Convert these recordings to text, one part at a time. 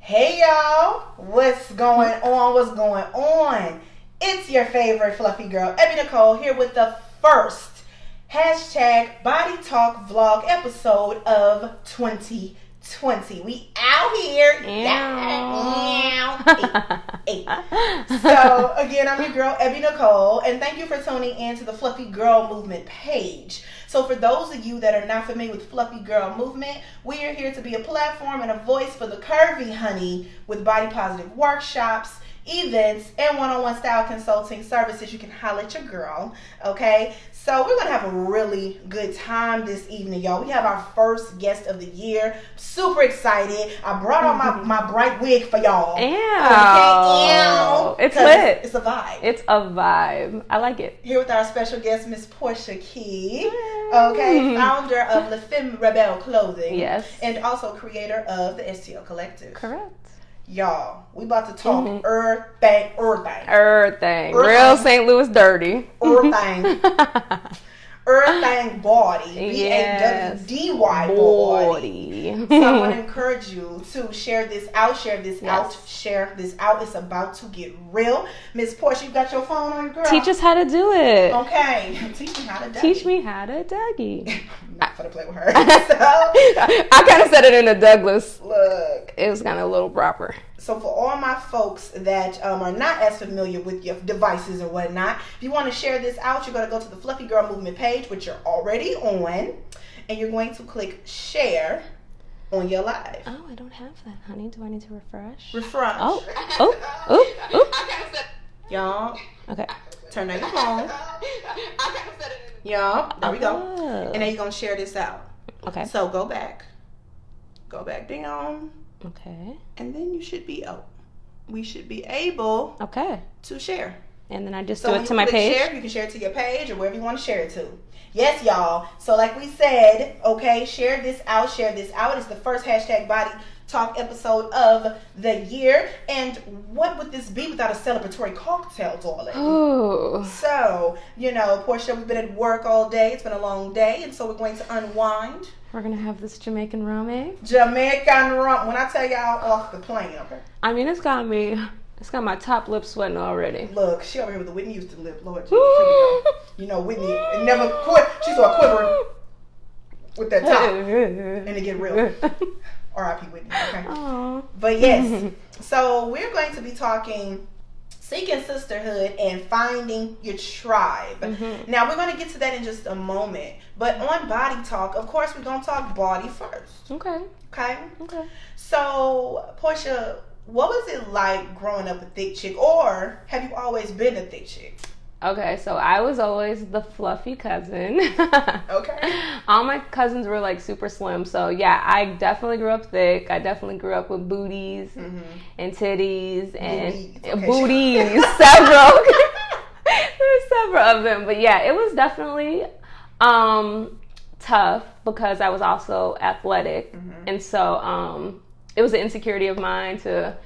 Hey y'all, what's going on? What's going on? It's your favorite fluffy girl, Ebbi Nicole, here with the first hashtag Body Talk vlog episode of 2020. We out here. So again, I'm your girl, Ebbi Nicole, and thank you for tuning in to the Fluffy Girl Movement page. So for those of you that are not familiar with Fluffy Girl Movement, we are here to be a platform and a voice for the curvy honey with body positive workshops, events, and one-on-one style consulting services. You can holler at your girl, okay? So we're going to have a really good time this evening, y'all. We have our first guest of the year. Super excited. I brought on my bright wig for y'all. Ew. Okay, it's lit. It's a vibe. It's a vibe. I like it. Here with our special guest, Miss Porsha Key. Okay, founder of Femme Rebelle clothing. Yes. And also creator of the STL Collective. Correct. Y'all, we about to talk everything. Real St. Louis dirty. Everything. Everything BAWDY. BAWDY BAWDY. So I want to encourage you to share this out, share this out. It's about to get real. Miss Porsha, you got your phone on, girl? Teach us how to do it. Okay. Teach me how to Dougie. Teach me how to Dougie. Not for to play with her. So, I kind of said it in a Douglas. Look. It was kind of a little proper. So for all my folks that are not as familiar with your devices and whatnot, if you want to share this out, you're going to go to the Fluffy Girl Movement page, which you're already on, and you're going to click share on your live. Oh, I don't have that, honey. Do I need to refresh? Refresh. Oh. Y'all. Okay. Turn on your phone. Y'all. There we go. And then you're going to share this out. Okay. So go back. Go back down. Okay. And then we should be able to share. And then I just so do it to my page. Share, you can share it to your page or wherever you want to share it to. Yes, y'all. So like we said, okay, share this out. It's the first hashtag Body Talk episode of the year. And what would this be without a celebratory cocktail, darling? Ooh. So, Porsha, we've been at work all day. It's been a long day. And so we're going to unwind. We're going to have this Jamaican rum, eh? Jamaican rum. When I tell y'all off the plane, okay? I mean, it's got my top lip sweating already. Look, she over here with the Whitney Houston lip. Lord Jesus. You know, Whitney never quit. She's so quivering with that top. And it get real. R.I.P. Whitney. Okay. Aww. But yes. So we're going to be talking seeking sisterhood and finding your tribe. Now we're going to get to that in just a moment. But on Body Talk, of course, we're going to talk body first. Okay. So, Porsha, what was it like growing up a thick chick? Or have you always been a thick chick? Okay, so I was always the fluffy cousin. Okay. All my cousins were like super slim. So yeah, I definitely grew up thick. I definitely grew up with booties and titties and booties. Several. There's several of them. But yeah, it was definitely tough because I was also athletic. And so it was an insecurity of mine to,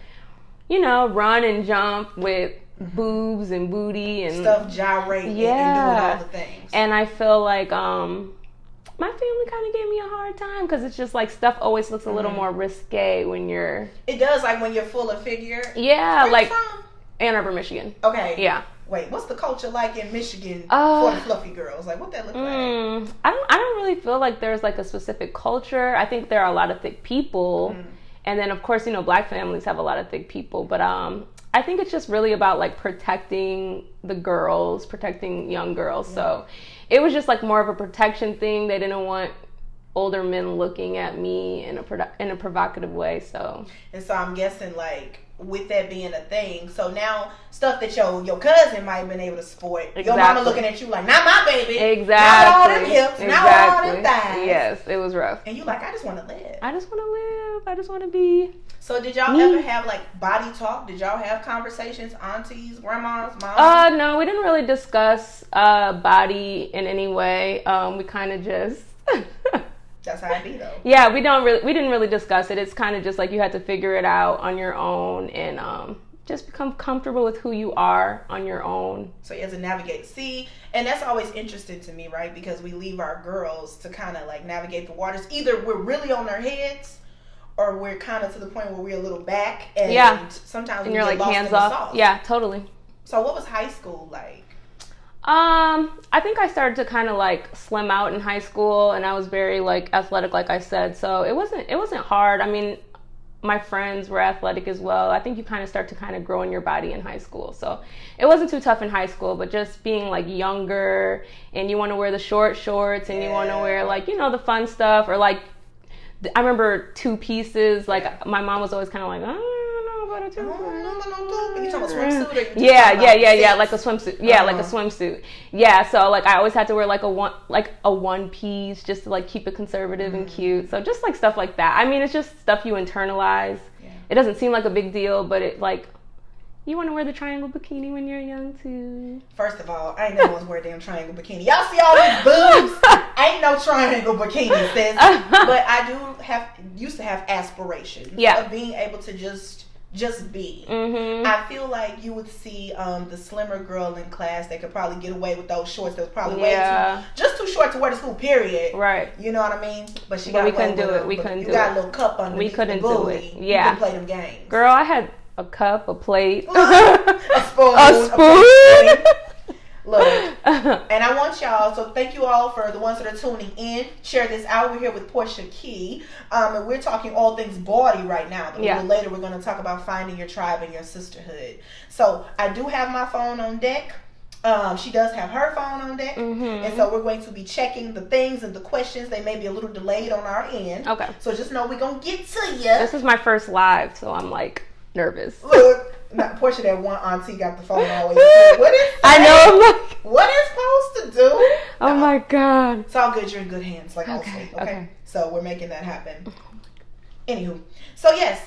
run and jump with boobs and booty and stuff gyrating and doing all the things. And I feel like my family kind of gave me a hard time because it's just like stuff always looks a little more risque when you're. It does, like when you're full of figure. Yeah, Where like you from? Ann Arbor, Michigan. Okay. Yeah. Wait, what's the culture like in Michigan for the fluffy girls? Like, what that look like? I don't really feel like there's like a specific culture. I think there are a lot of thick people, and then of course Black families have a lot of thick people, but I think it's just really about like protecting the girls, protecting young girls. Yeah. So it was just like more of a protection thing. They didn't want older men looking at me in a provocative way. So I'm guessing like with that being a thing, so now stuff that your cousin might have been able to sport, your mama looking at you like, not my baby. Exactly. Not all them hips, not all them thighs. Yes, it was rough. And you like, I just want to live. I just want to be. So did y'all ever have like body talk? Did y'all have conversations, aunties, grandmas, moms? No, we didn't really discuss body in any way. We kind of just. That's how it be though. Yeah, we didn't really discuss it. It's kind of just like you had to figure it out on your own and just become comfortable with who you are on your own. So you have to navigate. See, and that's always interesting to me, right? Because we leave our girls to kind of like navigate the waters. Either we're really on their heads or we're kind of to the point where we're a little back, and sometimes and we you're get like lost hands in the off. sauce. Yeah, totally. So what was high school like? I think I started to kind of like slim out in high school, and I was very like athletic, like I said. So it wasn't hard. I mean, my friends were athletic as well. I think you kind of start to kind of grow in your body in high school. So it wasn't too tough in high school, but just being like younger, and you want to wear the short shorts, and you want to wear like, you know, the fun stuff, or like, I remember 2 pieces. Like my mom was always kind of like, I don't know about a 2 piece. You talking about swimsuit? Or you yeah, like a swimsuit. Yeah, like a swimsuit. Yeah, so like I always had to wear like a one piece just to like keep it conservative and cute. So just like stuff like that. I mean, it's just stuff you internalize. Yeah. It doesn't seem like a big deal, but it like, you want to wear the triangle bikini when you're young too. First of all, I ain't never once wear a damn triangle bikini. Y'all see all these boobs? Ain't no triangle bikini, sis. But I used to have aspirations of being able to just be. I feel like you would see the slimmer girl in class that could probably get away with those shorts that was probably way too short to wear to school, period. Right. You know what I mean? But we couldn't do it. We couldn't do it. You got a little cup underneath. We couldn't the do it. Yeah. You could play them games. Girl, I had a cup, a plate, a spoon. A spoon. Look, and I want y'all, so thank you all for the ones that are tuning in. Share this out. We're here with Porsha Key, and we're talking all things BAWDY right now. But a little later, we're going to talk about finding your tribe and your sisterhood. So I do have my phone on deck. She does have her phone on deck, and so we're going to be checking the things and the questions. They may be a little delayed on our end. Okay. So just know we're going to get to you. This is my first live, so I'm like nervous. Look. Not Porsha, that one auntie got the phone always. What is that? I know. I'm like, what is supposed to do? Oh my God. It's all good. You're in good hands. Like okay. So we're making that happen. Anywho, so yes.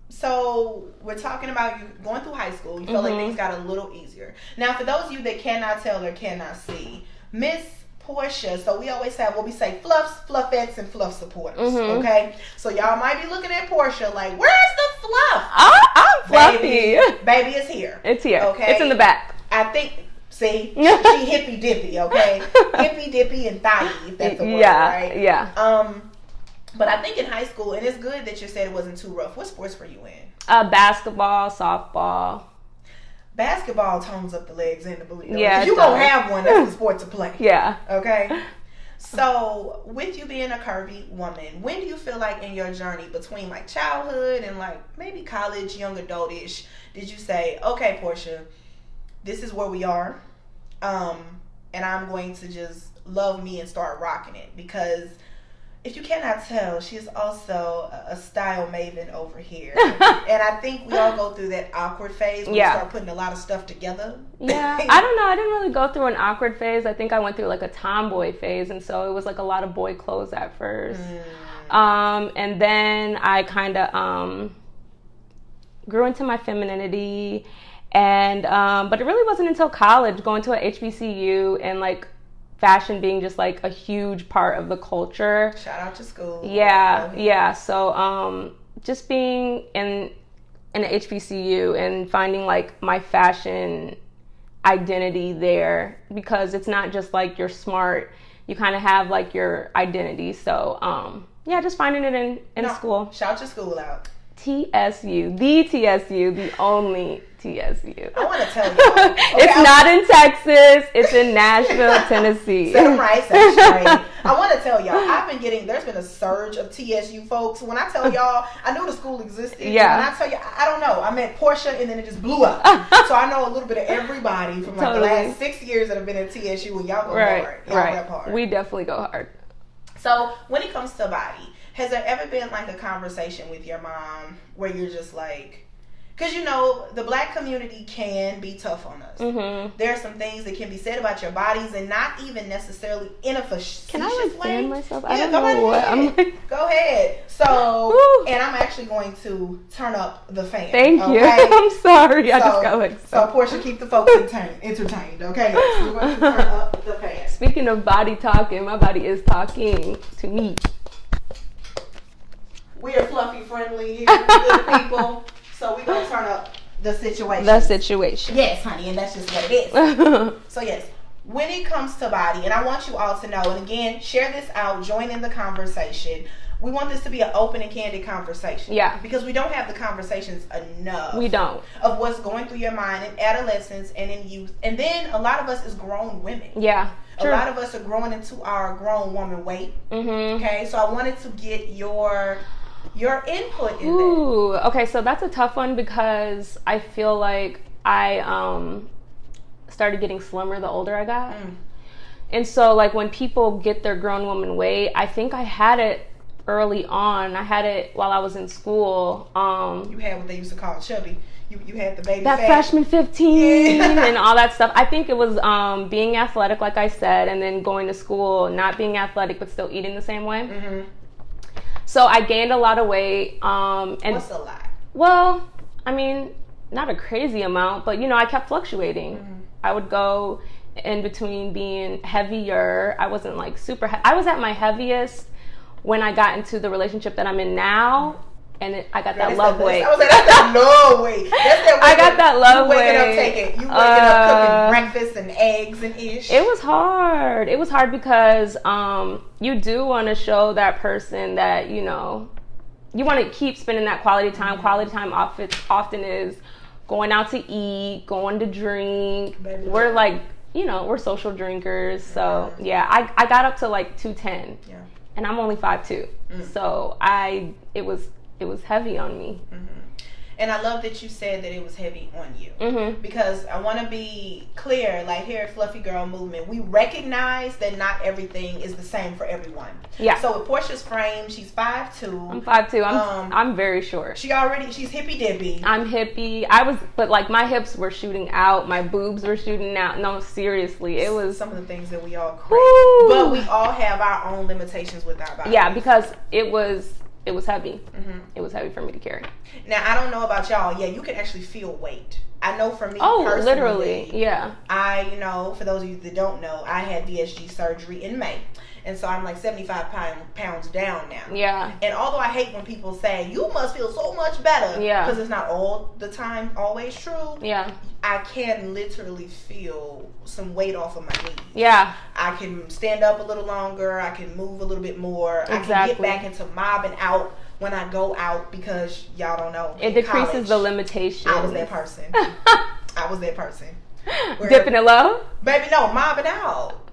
So we're talking about you going through high school. You felt like things got a little easier. Now, for those of you that cannot tell or cannot see, Miss Porsha, so we always have what we say fluffs, fluffettes, and fluff supporters. Okay, so y'all might be looking at Porsha like, where's the fluff? I'm fluffy. Baby is here. It's here. Okay, it's in the back. I think. See, she hippy dippy. Okay, hippy dippy and thighy. If that's the word, right? Yeah. But I think in high school, and it's good that you said it wasn't too rough. What sports were you in? Basketball, softball. Basketball tones up the legs and the booty. Yeah, if you gonna have one, that's the sport to play. Yeah. Okay. So, with you being a curvy woman, when do you feel like in your journey between like childhood and like maybe college, young adultish, did you say, okay, Porsha, this is where we are, and I'm going to just love me and start rocking it? Because if you cannot tell, she's also a style maven over here. And I think we all go through that awkward phase when we start putting a lot of stuff together. Yeah, I don't know. I didn't really go through an awkward phase. I think I went through like a tomboy phase, and so it was like a lot of boy clothes at first. And then I kind of grew into my femininity, and but it really wasn't until college, going to a HBCU and like fashion being just like a huge part of the culture. Shout out to school. Yeah. So just being in an HBCU and finding like my fashion identity there, because it's not just like you're smart, you kind of have like your identity. So just finding it in school. Shout your school out. TSU, the only TSU. I want to tell y'all. Okay, it's not in Texas. It's in Nashville, Tennessee. Set them right, set straight. I want to tell y'all, there's been a surge of TSU folks. When I tell y'all, I knew the school existed. Yeah. When I tell you, I don't know. I met Porsha and then it just blew up. So I know a little bit of everybody from like the last 6 years that have been at TSU, and y'all go hard. Y'all rep hard. We definitely go hard. So when it comes to BAWDY, has there ever been like a conversation with your mom where you're just like, because you know the black community can be tough on us. There are some things that can be said about your bodies, and not even necessarily in a facetious way. Can I like fan myself? Yeah, I don't know what. I'm like... Go ahead. So, and I'm actually going to turn up the fan. Thank you. I'm sorry. I just got like so Porsha, keep the folks entertained. Okay, so we're going to turn up the fan. Speaking of body talking, my body is talking to me. We are fluffy friendly here, good people. So we're going to turn up the situation. Yes, honey, and that's just what it is. So yes, when it comes to BAWDY, and I want you all to know, and again, share this out, join in the conversation. We want this to be an open and candid conversation. Yeah. Because we don't have the conversations enough. We don't. Of what's going through your mind in adolescence and in youth. And then a lot of us is grown women. Yeah. True. A lot of us are growing into our grown woman weight. Mm-hmm. Okay. So I wanted to get your input in that. Okay. So that's a tough one because I feel like I started getting slimmer the older I got. And so, like, when people get their grown woman weight, I think I had it early on. I had it while I was in school. You had what they used to call chubby. You had the baby that fat. freshman 15 and all that stuff. I think it was being athletic, like I said, and then going to school, not being athletic, but still eating the same way. Mm-hmm. So I gained a lot of weight. And what's a lot? Well, I mean, not a crazy amount, but, I kept fluctuating. Mm-hmm. I would go in between being heavier. I wasn't like super I was at my heaviest when I got into the relationship that I'm in now, and I got that love weight. I was like, that's that love weight. That's that I got that love weight. You waking up cooking breakfast and eggs and ish. It was hard. It was hard because you do want to show that person that, you want to keep spending that quality time. Mm-hmm. Quality time often is going out to eat, going to drink. Baby, we're like, we're social drinkers. So yeah, I got up to like 210, and I'm only 5'2". So it was heavy on me. Mm-hmm. And I love that you said that it was heavy on you, because I want to be clear, like here at Fluffy Girl Movement, we recognize that not everything is the same for everyone. Yeah. So with Porsha's frame, she's 5'2". I'm 5'2". I'm very short. She's hippy dippy. I'm hippie. But like my hips were shooting out, my boobs were shooting out. No, seriously, it was some of the things that we all crave, but we all have our own limitations with our bodies. Yeah, because it was heavy. Mm-hmm. It was heavy for me to carry. Now, I don't know about y'all. Yeah, you can actually feel weight. I know for me personally. Literally, yeah. For those of you that don't know, I had VSG surgery in May. And so I'm like 75 pounds down now. Yeah. And although I hate when people say, you must feel so much better. Yeah. Because it's not all the time always true. Yeah. I can literally feel some weight off of my knees. Yeah. I can stand up a little longer. I can move a little bit more. Exactly. I can get back into mobbing out when I go out, because y'all don't know. It decreases the limitation. I was that person. Dipping it low? Baby, no, mobbing out.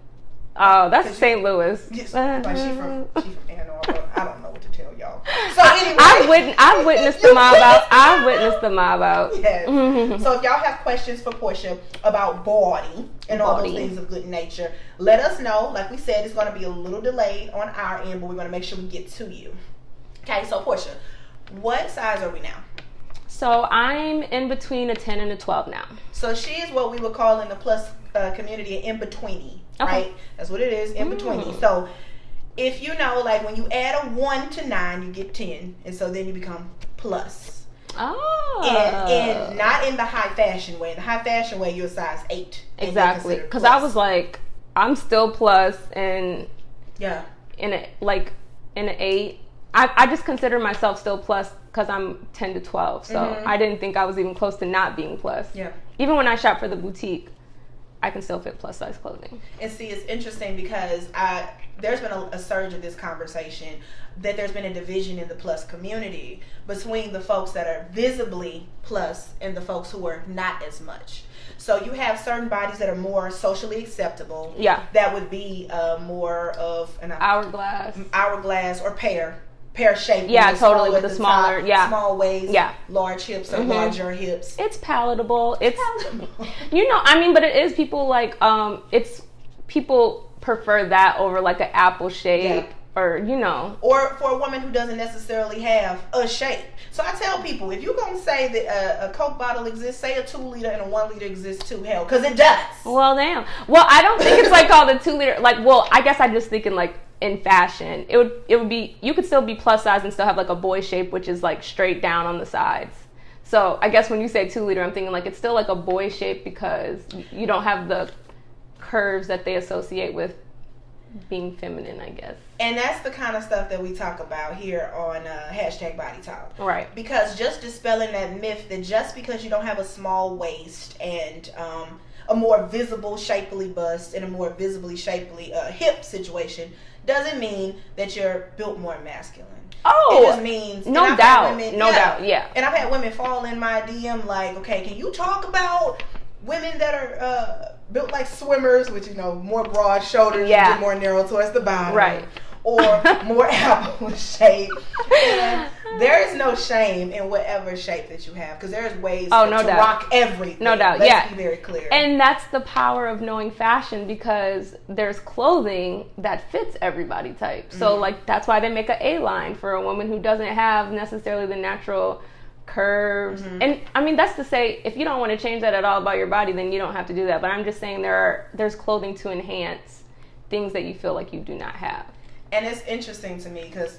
Oh, that's St. Louis. Yes, like she from Ann Arbor. I don't know what to tell y'all. So anyway, I've witnessed the mob out. I've witnessed the mob out. Yes. So if y'all have questions for Porsha about BAWDY and all those things of good nature, let us know. Like we said, it's going to be a little delayed on our end, but we're going to make sure we get to you. Okay, so Porsha, what size are we now? So I'm in between a 10 and a 12 now. So she is what we would call in the plus community an in-betweenie, right? That's what it is, in-betweenie. So if like when you add a 1 to 9, you get 10. And so then you become plus. Oh. And not in the high fashion way. In the high fashion way, you're a size 8. Exactly. Because I was like, I'm still plus, and in an 8. I just consider myself still plus because I'm 10 to 12. So I didn't think I was even close to not being plus. Yeah. Even when I shop for the boutique, I can still fit plus size clothing. And see, it's interesting because there's been a surge of this conversation that there's been a division in the plus community between the folks that are visibly plus and the folks who are not as much. So you have certain bodies that are more socially acceptable. Yeah. That would be more of an hourglass or pear shape. Yeah, totally, with the smaller, top, small waist, large hips or larger hips. It's palatable. It's but it is people like it's people prefer that over like an apple shape or or for a woman who doesn't necessarily have a shape. So I tell people, if you're gonna say that a Coke bottle exists, say a 2 liter and a 1 liter exists too. Hell, because it does. Well, damn. Well, I don't think it's like called a 2 liter. Like, well, I guess I'm just thinking like in fashion, it would be, you could still be plus size and still have like a boy shape, which is like straight down on the sides. So I guess when you say 2 liter, I'm thinking like it's still like a boy shape because you don't have the curves that they associate with being feminine, I guess. And that's the kind of stuff that we talk about here on hashtag Body Talk. Right. Because just dispelling that myth that just because you don't have a small waist and a more visible shapely bust and a more visibly shapely hip situation doesn't mean that you're built more masculine. Oh, it just means no doubt, no doubt, yeah. And I've had women fall in my DM like, okay, can you talk about women that are built like swimmers, with more broad shoulders, and more narrow towards the bottom, right? Or more apple shape. And there is no shame in whatever shape that you have, because there's ways to rock everything. No doubt, Let's be very clear. And that's the power of knowing fashion, because there's clothing that fits everybody type. So like that's why they make an A-line for a woman who doesn't have necessarily the natural curves. And I mean, that's to say, if you don't want to change that at all about your body, then you don't have to do that. But I'm just saying there's clothing to enhance things that you feel like you do not have. And it's interesting to me because,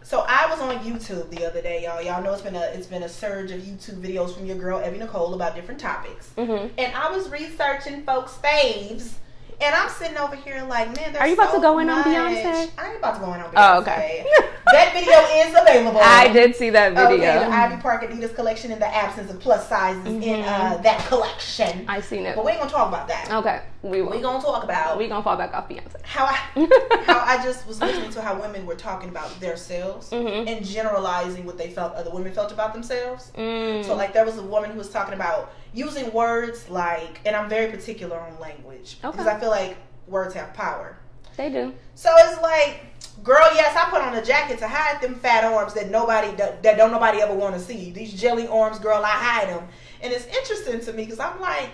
so I was on YouTube the other day, y'all. Y'all know it's been a surge of YouTube videos from your girl Ebbi Nicole about different topics. And I was researching folks' faves, and I'm sitting over here like, man, there's Are you about so to go in much. on Beyonce? I ain't about to go in on Beyonce. Oh, okay. That video is available. I did see that video. Okay, the Ivy Park Adidas collection in the absence of plus sizes in that collection. I seen it. But we ain't gonna talk about that. Okay. We gonna talk about. We gonna fall back off Beyonce. How I just was listening to how women were talking about themselves and generalizing what they felt other women felt about themselves. So like there was a woman who was talking about using words like, and I'm very particular on language because I feel like words have power. They do. So it's like, girl, yes, I put on a jacket to hide them fat arms that don't nobody ever want to see. These jelly arms, girl, I hide them. And it's interesting to me because I'm like,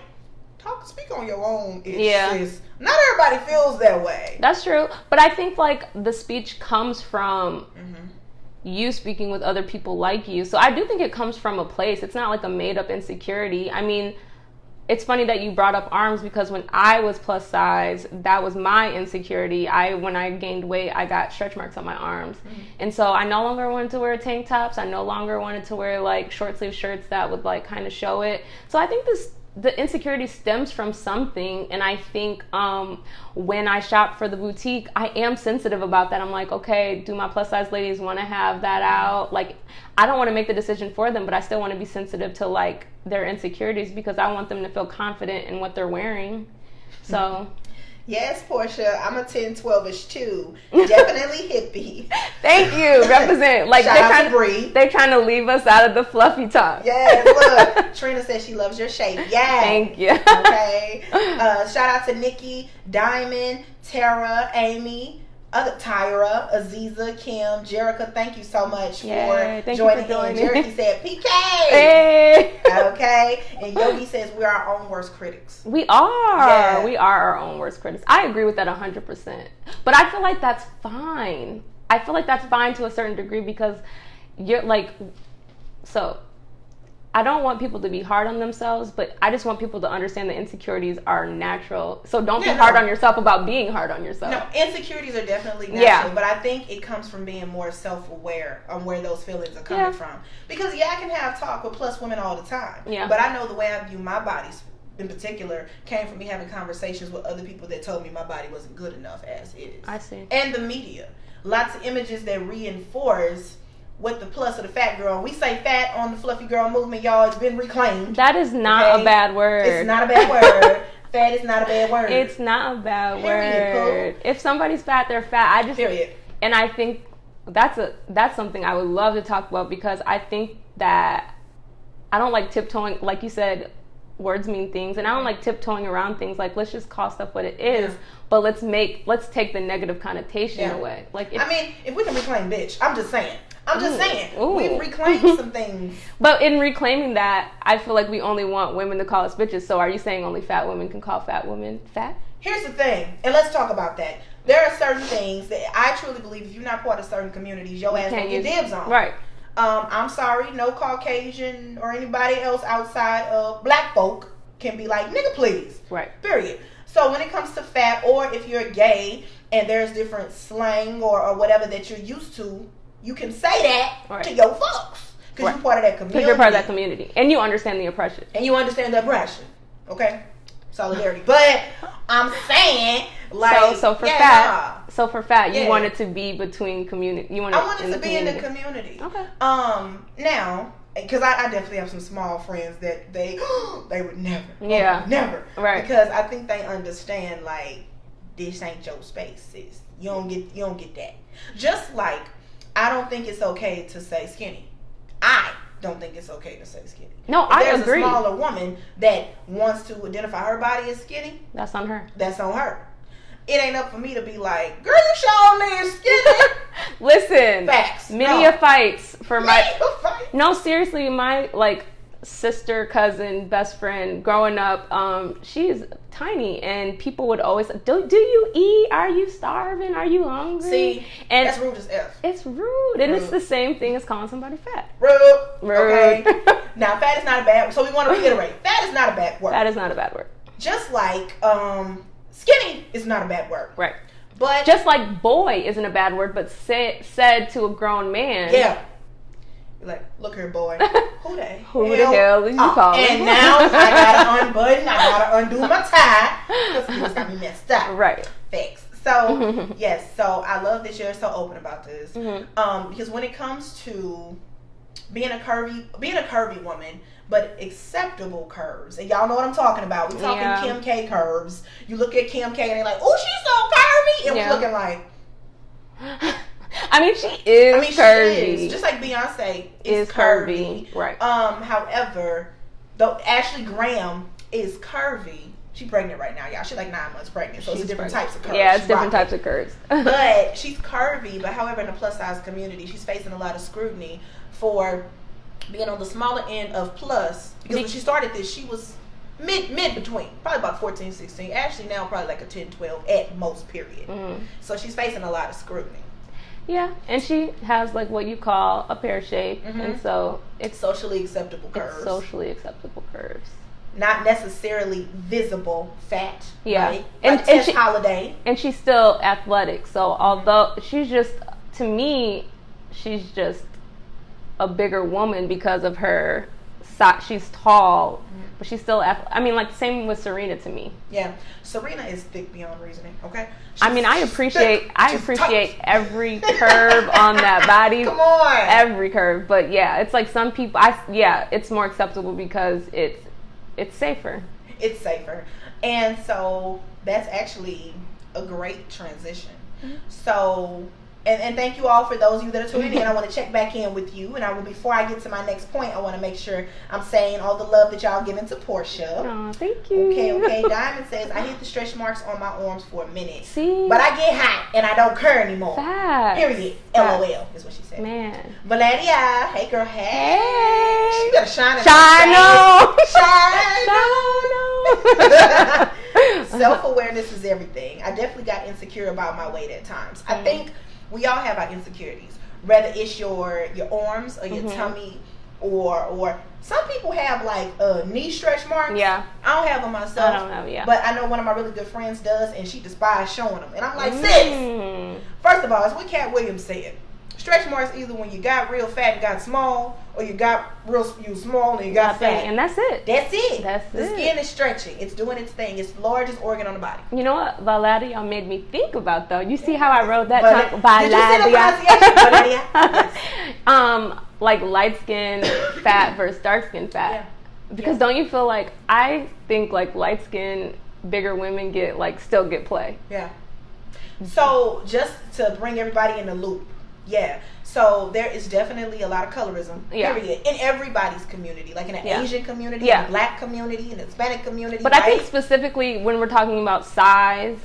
speak on your own. Sis. Not everybody feels that way. That's true. But I think like the speech comes from you speaking with other people like you. So I do think it comes from a place. It's not like a made up insecurity. I mean, it's funny that you brought up arms because when I was plus size, that was my insecurity. When I gained weight, I got stretch marks on my arms. And so I no longer wanted to wear tank tops. I no longer wanted to wear like short sleeve shirts that would like kind of show it. So I think the insecurity stems from something. And I think when I shop for the boutique, I am sensitive about that. I'm like, okay, do my plus size ladies want to have that out? Like, I don't want to make the decision for them, but I still want to be sensitive to like their insecurities because I want them to feel confident in what they're wearing. So yes, Porsha, I'm a 10-12ish too. Definitely hippie. Thank you. Represent. Like they're trying to leave us out of the fluffy talk. Yes, look. Trina says she loves your shape. Yeah. Thank you. Okay. Shout out to Nikki, Diamond, Tara, Amy, Tyra, Aziza, Kim, Jerica. Thank you so much for joining in. Jerica said PK. Hey. Okay. And Yogi says we're our own worst critics. We are. Yeah. We are our own worst critics. I agree with that 100%. But I feel like that's fine. I feel like that's fine to a certain degree because you're like, so I don't want people to be hard on themselves, but I just want people to understand that insecurities are natural. So don't be hard on yourself about being hard on yourself. No, insecurities are definitely natural, but I think it comes from being more self-aware on where those feelings are coming from. Because I can have talk with plus women all the time, but I know the way I view my body in particular came from me having conversations with other people that told me my body wasn't good enough as is. I see. And the media. Lots of images that reinforce what the plus of the fat girl. We say fat on the fluffy girl movement, y'all. It's been reclaimed. That is not a bad word. It's not a bad word. Fat is not a bad word. It's not a bad word. If somebody's fat, they're fat. Period. And I think that's something I would love to talk about because I think that I don't like tiptoeing, like you said, words mean things, and I don't like tiptoeing around things. Like, let's just call stuff what it is, but let's take the negative connotation away. Like, if we can reclaim bitch, I'm just saying. We've reclaimed some things. But in reclaiming that, I feel like we only want women to call us bitches. So are you saying only fat women can call fat women fat? Here's the thing, and let's talk about that. There are certain things that I truly believe if you're not part of certain communities, your ass don't get dibs on. Right. I'm sorry, no Caucasian or anybody else outside of black folk can be like, nigga, please. Right. Period. So when it comes to fat, or if you're gay and there's different slang or whatever that you're used to, you can say that to your folks because you're part of that community. Because you're part of that community. And you understand the oppression. Okay? Solidarity. But I'm saying, like, so for fat, you want it to be between community. I want it to be in the community. Okay. Now, because I definitely have some small friends that they would never. Yeah. Never. Right. Because I think they understand, like, this ain't your space, sis. You don't get that. Just like I don't think it's okay to say skinny. I don't think it's okay to say skinny. No, if I there's agree. a smaller woman that wants to identify her body as skinny, that's on her. That's on her. It ain't up for me to be like, girl, you sure is skinny. Listen, facts. Many a fights for my. Fight. No, seriously, my like sister, cousin, best friend growing up, she's tiny, and people would always do you eat? Are you starving? Are you hungry? See, and that's rude as F. It's rude, and it's the same thing as calling somebody fat. Rude. Okay. Now, fat is not a bad. So we want to reiterate, fat is not a bad word. Fat is not a bad word. Just like skinny is not a bad word. Right. But just like boy isn't a bad word, but said to a grown man. Yeah. You're like, look here, boy. Who the hell is you calling? And now I gotta unbutton. I gotta undo my tie because you just got me messed up. Right. Thanks. So yes. So I love that you're so open about this. Because when it comes to being a curvy woman, but acceptable curves, and y'all know what I'm talking about. We're talking Kim K curves. You look at Kim K and they're like, oh, she's so curvy, and we're looking like. I mean, she is curvy. She is. Just like Beyonce is curvy. Right. However, though Ashley Graham is curvy, she's pregnant right now, y'all. She's like 9 months pregnant, so it's different types of curves. Yeah, it's different types of curves. But she's curvy, but however, in the plus size community, she's facing a lot of scrutiny for being on the smaller end of plus. Because when she started this, she was mid between, probably about 14, 16. Ashley now probably like a 10, 12 at most, period. So she's facing a lot of scrutiny. Yeah, and she has like what you call a pear shape, and so it's socially acceptable curves. It's socially acceptable curves. Not necessarily visible fat. Yeah, right? And Tess Holiday. And she's still athletic. So although she's just, to me, she's just a bigger woman because of her size. She's tall, but she's still I mean, like, same with Serena to me. Yeah, Serena is thick beyond reasoning. Okay. I mean, I appreciate every curve on that body. Come on. Every curve, but yeah, it's like some people. It's more acceptable because it's safer. It's safer, and so that's actually a great transition. So. And thank you all for those of you that are tuning in. I want to check back in with you. And before I get to my next point, I want to make sure I'm saying all the love that y'all giving to Porsha. Oh, thank you. Okay. Diamond says, I hit the stretch marks on my arms for a minute. See? But I get hot and I don't care anymore. Facts. Period. LOL is what she said. Man. Valeria, hey girl, hey. Hey. You gotta shine. Shine. Self-awareness is everything. I definitely got insecure about my weight at times. I think we all have our insecurities, whether it's your arms or your tummy, or some people have like knee stretch marks. Yeah, I don't have them myself. I don't have, but I know one of my really good friends does, and she despises showing them. And I'm like, sis, first of all, it's what Cat Williams said. Stretch marks either when you got real fat and got small, or you got you small and you got fat. And that's it. That's it. The skin is stretching. It's doing its thing. It's the largest organ on the body. You know what Valeria made me think about, though? You see how I wrote that tongue? Did you see the pronunciation? Like light skin fat versus dark skin fat. Yeah. Because don't you feel like, I think like light skin, bigger women still get play. Yeah. So just to bring everybody in the loop. Yeah, so there is definitely a lot of colorism, period, in everybody's community, like in the Asian community, in the Black community, in the Hispanic community. But I think specifically when we're talking about size,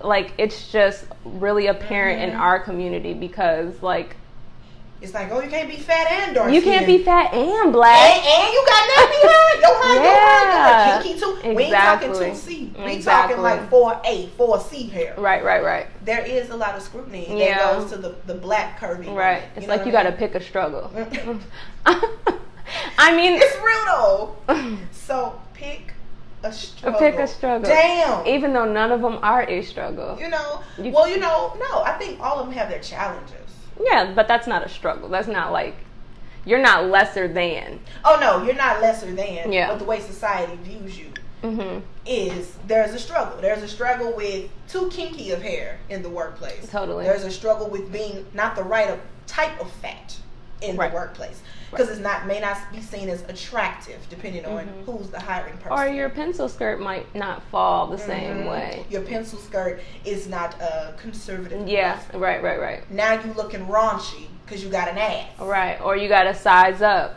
like it's just really apparent in our community because like it's like, oh, you can't be fat and dark. You can't be fat and black, and you got nappy hair. Your hair, kinky too. Exactly. We ain't talking 2C. We talking like 4A, 4C hair. Right. There is a lot of scrutiny that goes to the black curvy. Right. It's like you got to pick a struggle. I mean, it's real though. So pick a struggle. Pick a struggle. Damn. Even though none of them are a struggle. No. I think all of them have their challenges. Yeah, but that's not a struggle. That's not like, you're not lesser than. Oh no, you're not lesser than. Yeah. But the way society views you is there's a struggle. There's a struggle with too kinky of hair in the workplace. Totally. There's a struggle with being not the right type of fat in the workplace. Because it's may not be seen as attractive depending on who's the hiring person. Or your pencil skirt might not fall the same way. Your pencil skirt is not conservative. Yeah, right. Now you looking raunchy because you got an ass. Right, or you got to size up.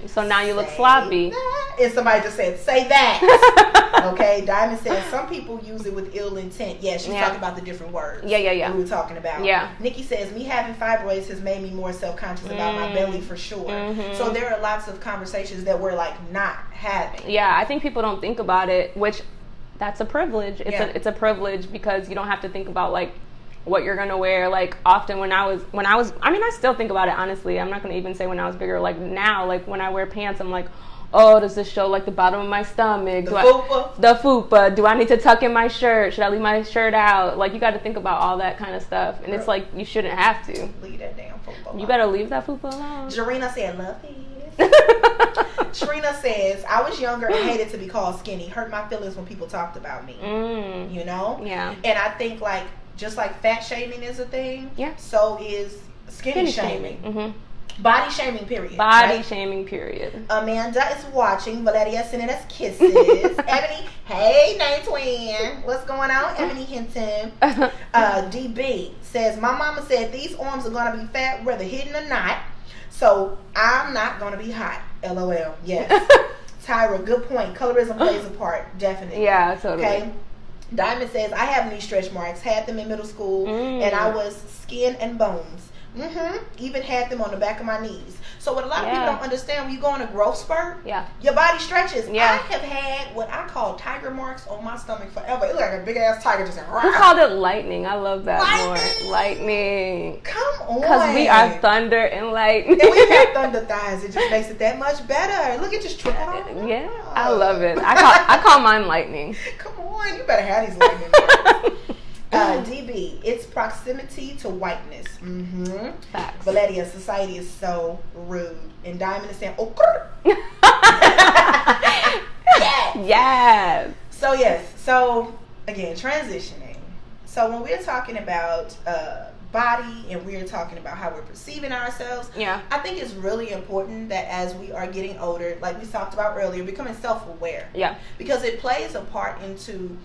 So now you look sloppy. And somebody just said, say that. Okay, Diamond says, some people use it with ill intent. Yeah, she's talking about the different words. Yeah. We were talking about. Yeah. Nikki says, me having fibroids has made me more self-conscious about my belly for sure. So there are lots of conversations that we're like not having. Yeah, I think people don't think about it, which that's a privilege. It's a privilege because you don't have to think about like what you're gonna wear. Like often when I was I mean I still think about it honestly. I'm not gonna even say when I was bigger. Like now, like when I wear pants, I'm like, oh, does this show like the bottom of my stomach? The fupa. Do I need to tuck in my shirt? Should I leave my shirt out? Like you got to think about all that kind of stuff, and it's like you shouldn't have to. Leave that damn fupa alone. You better leave that fupa alone. Jarena said, love it. Trina says, I was younger and hated to be called skinny. Hurt my feelings when people talked about me. You know? Yeah. And I think like just like fat shaming is a thing, so is skinny shaming. Body shaming, period. Shaming, period. Amanda is watching. Valeria sending us kisses. Ebony, hey, name twin. What's going on? Ebony Hinton. DB says, my mama said these arms are going to be fat whether hidden or not. So I'm not going to be hot. LOL. Yes. Tyra, good point. Colorism plays a part. Definitely. Yeah, totally. Okay. Diamond says, I have knee stretch marks. Had them in middle school. And I was skin and bones. Even had them on the back of my knees. So what a lot of people don't understand, when you go on a growth spurt, your body stretches. I have had what I call tiger marks on my stomach forever. It looked like a big ass tiger just Who called it lightning? I love that more. Lightning. Come on. Because we are thunder and lightning. And we have thunder thighs. It just makes it that much better. Look, it just trickling on. Yeah, I love it. I call mine lightning. Come on, you better have these lightning marks. DB, it's proximity to whiteness. Facts. Valeria, society is so rude. And Diamond is saying, yes. So yes. So again, transitioning. So when we're talking about body and we're talking about how we're perceiving ourselves, I think it's really important that as we are getting older, like we talked about earlier, becoming self-aware. Yeah. Because it plays a part into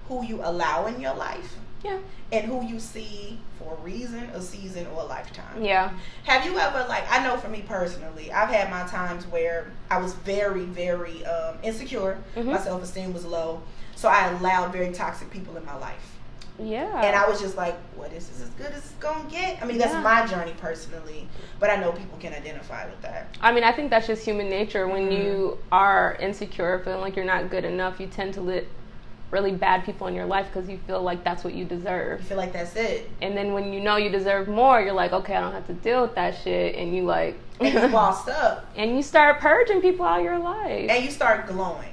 who you allow in your life. Yeah. And who you see for a reason, a season, or a lifetime. Yeah. Have you ever, like, I know for me personally, I've had my times where I was very, very insecure. My self-esteem was low. So I allowed very toxic people in my life. Yeah. And I was just like, what is this as good as it's going to get? I mean, that's my journey personally. But I know people can identify with that. I mean, I think that's just human nature. When you are insecure, feeling like you're not good enough, you tend to let really bad people in your life because you feel like that's what you deserve. You feel like that's it. And then when you know you deserve more, you're like, okay, I don't have to deal with that shit. And you like... and you bossed up. And you start purging people out of your life. And you start glowing.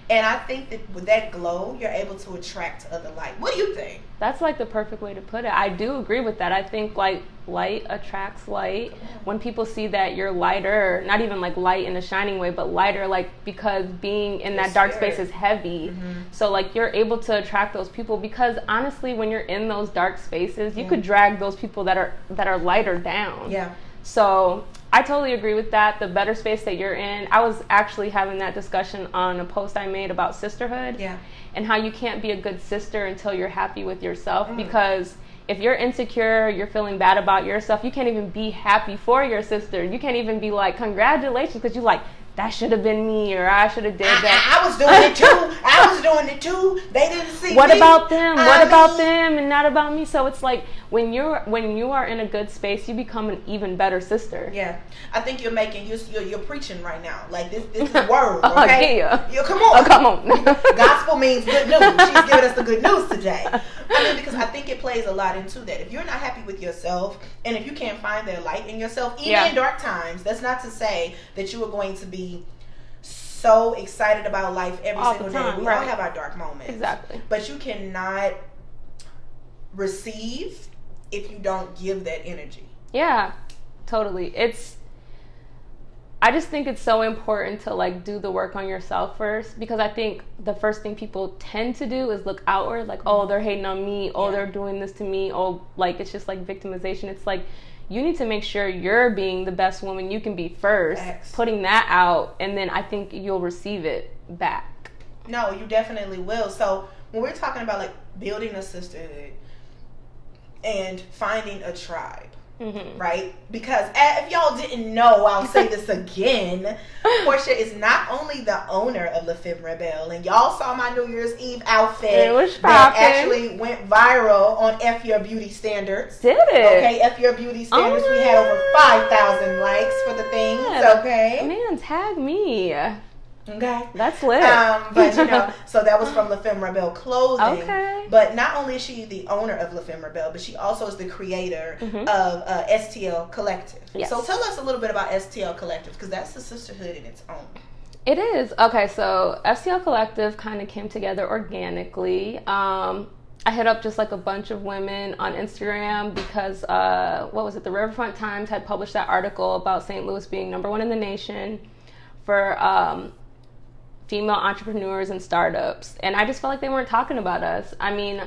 And I think that with that glow, you're able to attract other light. What do you think? That's like the perfect way to put it. I do agree with that. I think like light attracts light. When people see that you're lighter, not even like light in a shining way, but lighter, like because being in that dark space is heavy. So like you're able to attract those people because honestly, when you're in those dark spaces, you could drag those people that are lighter down. Yeah. So I totally agree with that. The better space that you're in. I was actually having that discussion on a post I made about sisterhood. Yeah. And how you can't be a good sister until you're happy with yourself. Because if you're insecure, you're feeling bad about yourself, you can't even be happy for your sister. You can't even be like, congratulations, because you're like, that should have been me, or I should have did that. I was doing it too. I was doing it too. They didn't see what me. About them? What about them and not about me? So it's like when you are in a good space, you become an even better sister. Yeah, I think you're making you're preaching right now. Like this is word. Okay, come on. Oh, come on. Gospel means good news. She's giving us the good news today. I mean, because I think it plays a lot into that. If you're not happy with yourself, and if you can't find that light in yourself, even in dark times, that's not to say that you are going to be so excited about life every single day. We all have our dark moments. Exactly. But you cannot receive if you don't give that energy. Yeah, totally. I just think it's so important to like do the work on yourself first, because I think the first thing people tend to do is look outward, like, oh, they're hating on me, oh, they're doing this to me, oh, like it's just like victimization. It's like you need to make sure you're being the best woman you can be first, putting that out, and then I think you'll receive it back. No, you definitely will. So when we're talking about like building a sisterhood and finding a tribe, right? Because if y'all didn't know, I'll say this again. Porsha is not only the owner of the Femme Rebelle, and y'all saw my New Year's Eve outfit that actually went viral on F Your Beauty Standards. Did it? Okay, F Your Beauty Standards. We had over 5,000 likes for the things. Okay, man, tag me. Okay, that's lit. But you know, so that was from La Femme Rebelle clothing. Okay. But not only is she the owner of La Femme Rebelle, but she also is the creator of STL Collective. Yes. So tell us a little bit about STL Collective, because that's a sisterhood in its own. It is. Okay, so STL Collective kind of came together organically. I hit up just like a bunch of women on Instagram because, what was it? The Riverfront Times had published that article about St. Louis being #1 in the nation for female entrepreneurs and startups, and I just felt like they weren't talking about us. I mean,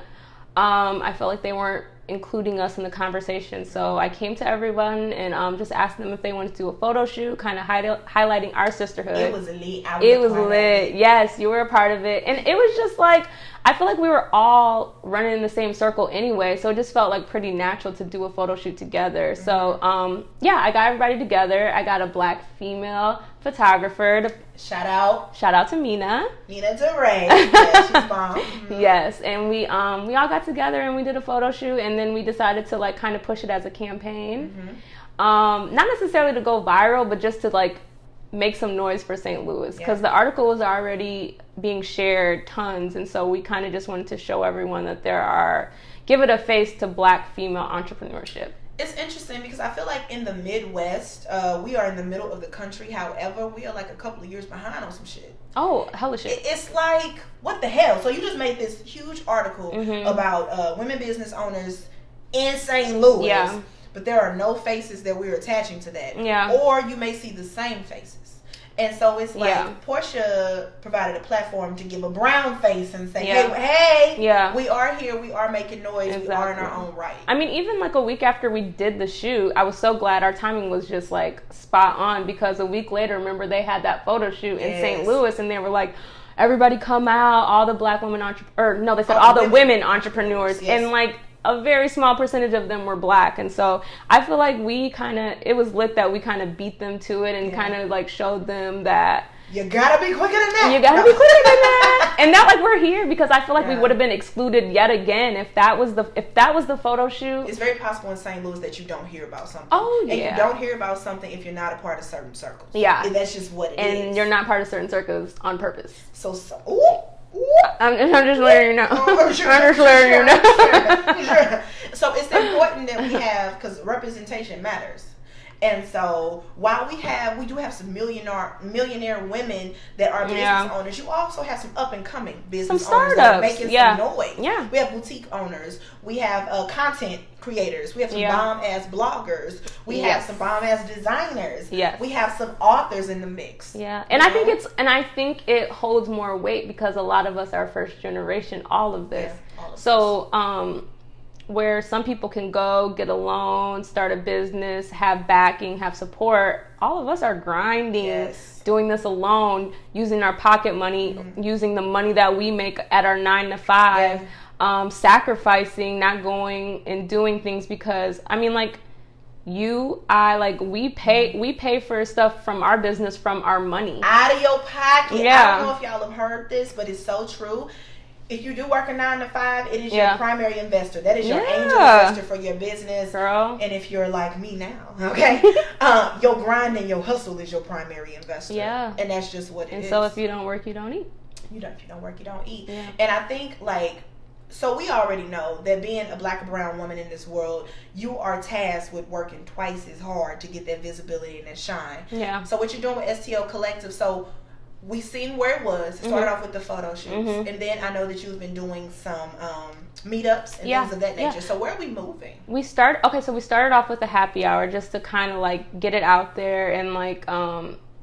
I felt like they weren't including us in the conversation, so I came to everyone and just asked them if they wanted to do a photo shoot, kind of highlighting our sisterhood. It was lit. It was lit. Yes, you were a part of it, and it was just like, I feel like we were all running in the same circle anyway, so it just felt like pretty natural to do a photo shoot together. So yeah, I got everybody together. I got a Black female photographer. Shout out to Mina DeRay. Yeah, she's bomb. Yes, and we all got together and we did a photo shoot, and then we decided to like kind of push it as a campaign. Not necessarily to go viral, but just to like make some noise for St. Louis, because the article was already being shared tons, and so we kind of just wanted to show everyone that give it a face to Black female entrepreneurship. It's interesting because I feel like in the Midwest, we are in the middle of the country. However, we are like a couple of years behind on some shit. Oh, hella shit. It's like, what the hell? So you just made this huge article about women business owners in St. Louis. Yeah. But there are no faces that we're attaching to that. Yeah. Or you may see the same faces. And so it's like Porsha provided a platform to give a brown face and say, hey, we are here, we are making noise, we are in our own right. I mean, even like a week after we did the shoot, I was so glad our timing was just like spot on, because a week later, remember, they had that photo shoot in St. Louis, and they were like, everybody come out, all the Black women they said all the women entrepreneurs, and like a very small percentage of them were Black. And so I feel like it was lit that we kind of beat them to it and kind of like showed them that you gotta be quicker than that. You gotta be quicker than that. And now like we're here, because I feel like we would have been excluded yet again if that was the photo shoot. It's very possible in St. Louis that you don't hear about something. Oh yeah. And you don't hear about something if you're not a part of certain circles. Yeah. And that's just what it is. And you're not part of certain circles on purpose. So I'm just letting you know. I'm just letting you know. So it's important that we have, because representation matters. And so while we do have some millionaire women that are business owners, you also have some up and coming business owners that are making some noise. Yeah. We have boutique owners. We have content creators. We have some bomb ass bloggers. We have some bomb ass designers. Yes. We have some authors in the mix. Yeah. And I think it holds more weight because a lot of us are first generation, all of this. Yeah, all of so where some people can go get a loan, start a business, have backing, have support, all of us are grinding, doing this alone, using our pocket money, using the money that we make at our 9 to 5, sacrificing, not going and doing things, because I mean, like, we pay for stuff from our business from our money, out of your pocket. Yeah. I don't know if y'all have heard this, but it's so true. If you do work a 9 to 5, it is your primary investor. That is your angel investor for your business. Girl. And if you're like me now, okay, your grind and your hustle is your primary investor. Yeah. And that's just what it is. And so if you don't work, you don't eat. If you don't work, you don't eat. Yeah. And I think, like, so we already know that being a Black or brown woman in this world, you are tasked with working twice as hard to get that visibility and that shine. Yeah. So what you're doing with STL Collective, so we seen where it was. It started off with the photo shoots, and then I know that you've been doing some meetups and things of that nature. So where are we moving? We started off with a happy hour just to kind of like get it out there and like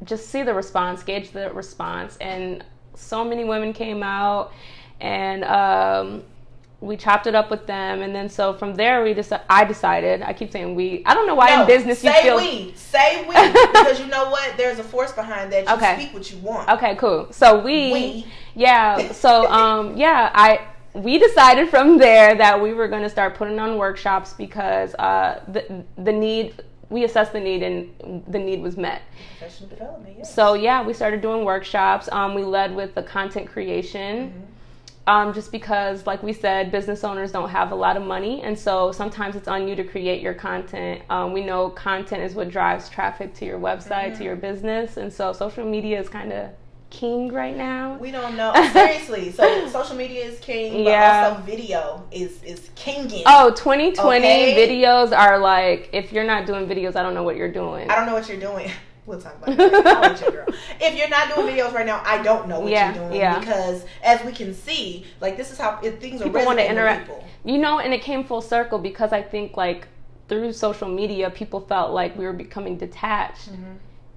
just see the response, gauge the response, and so many women came out, and We chopped it up with them, and then so from there I decided. I keep saying we. I don't know why in business you feel. Say we because you know what? There's a force behind that. You speak what you want. Okay, cool. So we. Yeah. So we decided from there that we were going to start putting on workshops because the need. We assessed the need, and the need was met. Professional development, yes. So we started doing workshops. We led with the content creation, just because, like we said, business owners don't have a lot of money, and so sometimes it's on you to create your content. We know content is what drives traffic to your website, to your business, and so social media is kind of king right now. We don't know. Seriously. So social media is king, but also video is kinging. Oh, 2020 videos are like, if you're not doing videos, I don't know what you're doing. I don't know what you're doing. We'll talk about it. I'll let you, girl. If you're not doing videos right now, I don't know what you're doing because as we can see, like this is how things are resonating with people. You know, and it came full circle because I think like through social media, people felt like we were becoming detached.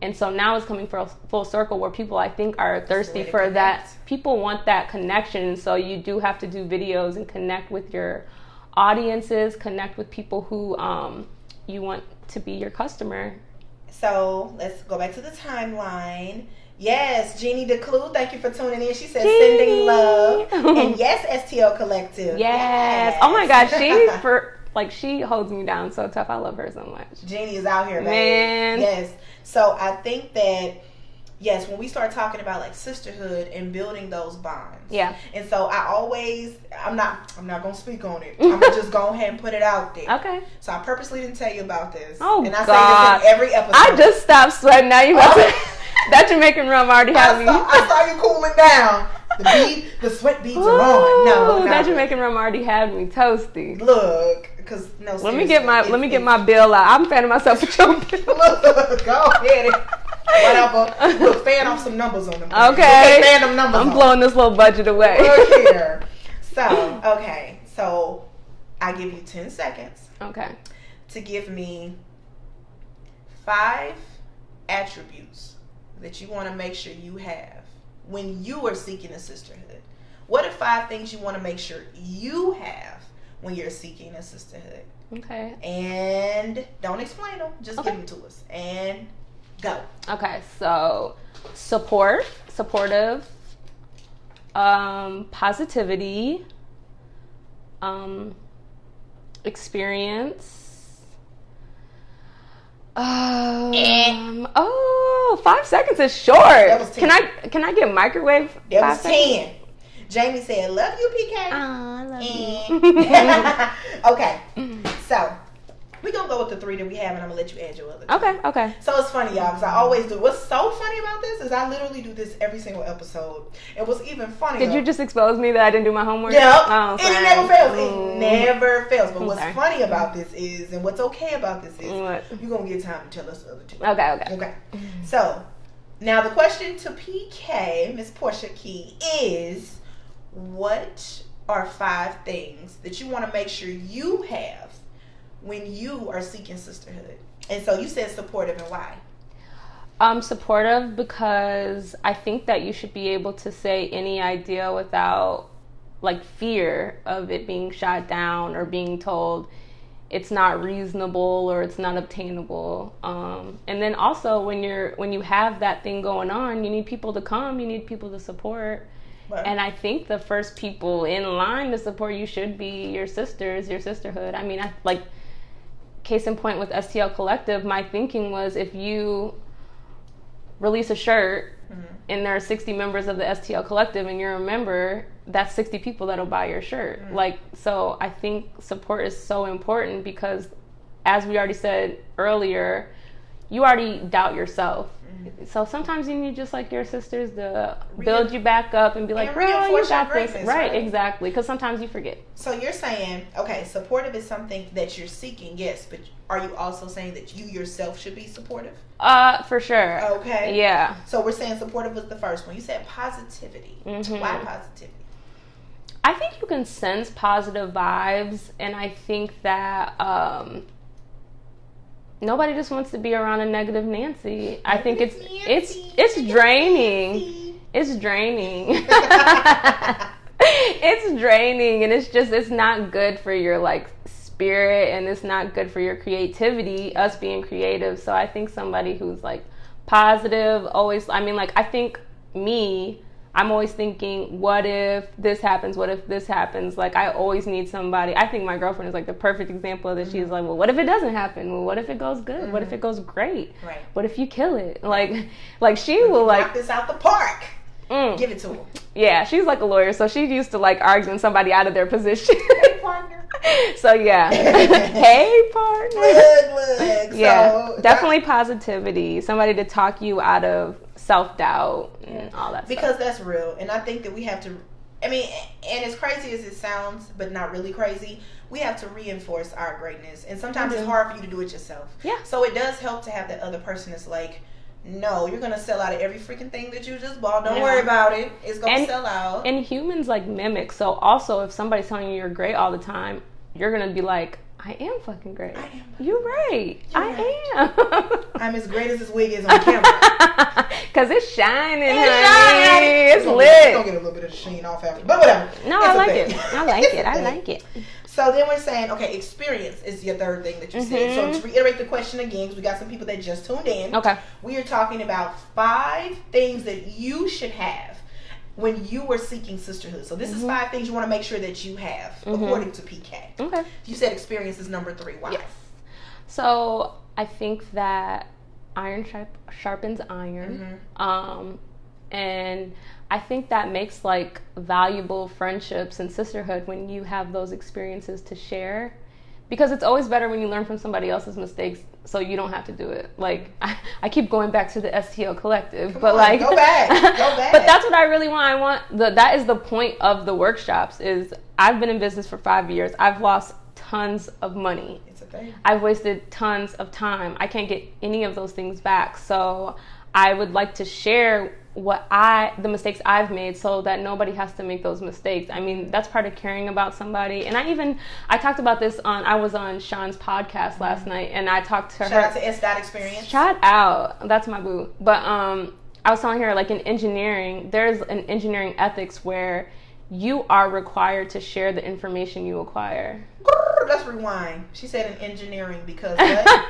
And so now it's coming full circle where people, I think, are thirsty for that. People want that connection. So you do have to do videos and connect with your audiences, connect with people who you want to be your customer. So let's go back to the timeline. Yes, Jeannie DeClue, thank you for tuning in. She says sending love. And yes, STL Collective. Yes. Oh my gosh, she holds me down so tough. I love her so much. Jeannie is out here, man. Yes. So I think that when we start talking about like sisterhood and building those bonds. Yeah. And so I'm not gonna speak on it. I'm gonna just go ahead and put it out there. Okay. So I purposely didn't tell you about this. Oh, and I God. say this in every episode. I just stopped sweating. Now you got that Jamaican rum already had me. I saw you cooling down. The sweat beads are on. No, that Jamaican rum already had me toasty. Look, because let me get my bill out. I'm fanning myself with your bill. Look, go ahead. Whatever. Look, fan off some numbers on them. Okay. Fan them numbers. I'm blowing this little budget away. Look here. So I give you 10 seconds. Okay. To give me 5 attributes that you want to make sure you have when you are seeking a sisterhood. What are 5 things you want to make sure you have when you're seeking a sisterhood? Okay. And don't explain them. Just give them to us. And go. Okay. So supportive, positivity, experience. 5 seconds is short. That was 10. Can I get microwave? That was 10. Jamie said, "Love you, PK." I love you. Okay, so we're gonna go with the 3 that we have, and I'm gonna let you add your other 2. Okay. So it's funny, y'all, because I always do. What's so funny about this is I literally do this every single episode. And what's even funnier? Did you just expose me that I didn't do my homework? Yep. Oh, and it never fails. It never fails. But I'm what's sorry. funny about this is, and what's okay about this is, What? you're gonna get time to tell us the other 2. Okay. So now the question to PK, Miss Porsha Key, is what are 5 things that you want to make sure you have when you are seeking sisterhood? And so you said supportive, and why? Supportive because I think that you should be able to say any idea without like fear of it being shot down or being told it's not reasonable or it's not obtainable. And then also when you have that thing going on, you need people to come, you need people to support. Right. And I think the first people in line to support you should be your sisters, your sisterhood. I mean, case in point with STL Collective, my thinking was if you release a shirt and there are 60 members of the STL Collective and you're a member, that's 60 people that'll buy your shirt. So I think support is so important because as we already said earlier, you already doubt yourself. So sometimes you need just like your sisters to build you back up and be like, girl, you got this. Right, exactly. Because sometimes you forget. So you're saying, okay, supportive is something that you're seeking, yes, but are you also saying that you yourself should be supportive? For sure. Okay. Yeah. So we're saying supportive was the first one. You said positivity. Why positivity? I think you can sense positive vibes, and I think that nobody just wants to be around a negative Nancy. I think it's draining. It's draining. It's draining, and it's not good for your like spirit, and it's not good for your creativity, us being creative. So I think somebody who's like positive, always, I mean, like, I think I'm always thinking, what if this happens? What if this happens? Like, I always need somebody. I think my girlfriend is like the perfect example of that. She's like, well, what if it doesn't happen? Well, what if it goes good? What if it goes great? Right. What if you kill it? Like she will like knock this out the park. Give it to him. Yeah, she's like a lawyer, so she used to like arguing somebody out of their position. Hey, partner. So yeah. Hey, partner. Look. Yeah, So, definitely positivity. Somebody to talk you out of self-doubt and all that because stuff. that's real. And I think that we have to, I mean, and as crazy as it sounds, but not really crazy, we have to reinforce our greatness. And sometimes it's hard for you to do it yourself. Yeah. So it does help to have that other person that's like, no, you're going to sell out of every freaking thing that you just bought. Don't worry about it. It's going to sell out. And humans like mimic. So also, if somebody's telling you you're great all the time, you're going to be like, I am fucking great. You're right. I am. I'm as great as this wig is on camera. Because it's shining, honey. It's lit. It's going to get a little bit of sheen off after. But whatever. No, I like it. I like it. I like it. So then we're saying, okay, experience is your third thing that you said. So to reiterate the question again, because we got some people that just tuned in. Okay. We are talking about 5 things that you should have when you were seeking sisterhood. So this is 5 things you want to make sure that you have, according to PK. Okay. You said experience is number 3. Why? Yes. So I think that iron sharpens iron. And I think that makes like valuable friendships and sisterhood when you have those experiences to share, because it's always better when you learn from somebody else's mistakes so you don't have to do it. Like I keep going back to the STL collective, Come but on, like go back. But that's what I really want. That is the point of the workshops. Is I've been in business for 5 years. I've lost tons of money. It's a thing. I've wasted tons of time. I can't get any of those things back. So I would like to share the mistakes I've made so that nobody has to make those mistakes. I mean, that's part of caring about somebody. And I talked about this I was on Sean's podcast last night, and I talked to her. Shout out to S. Experience. Shout out. That's my boo. But I was telling her, like, in engineering, there's an engineering ethics where you are required to share the information you acquire. Let's rewind. She said in engineering because what?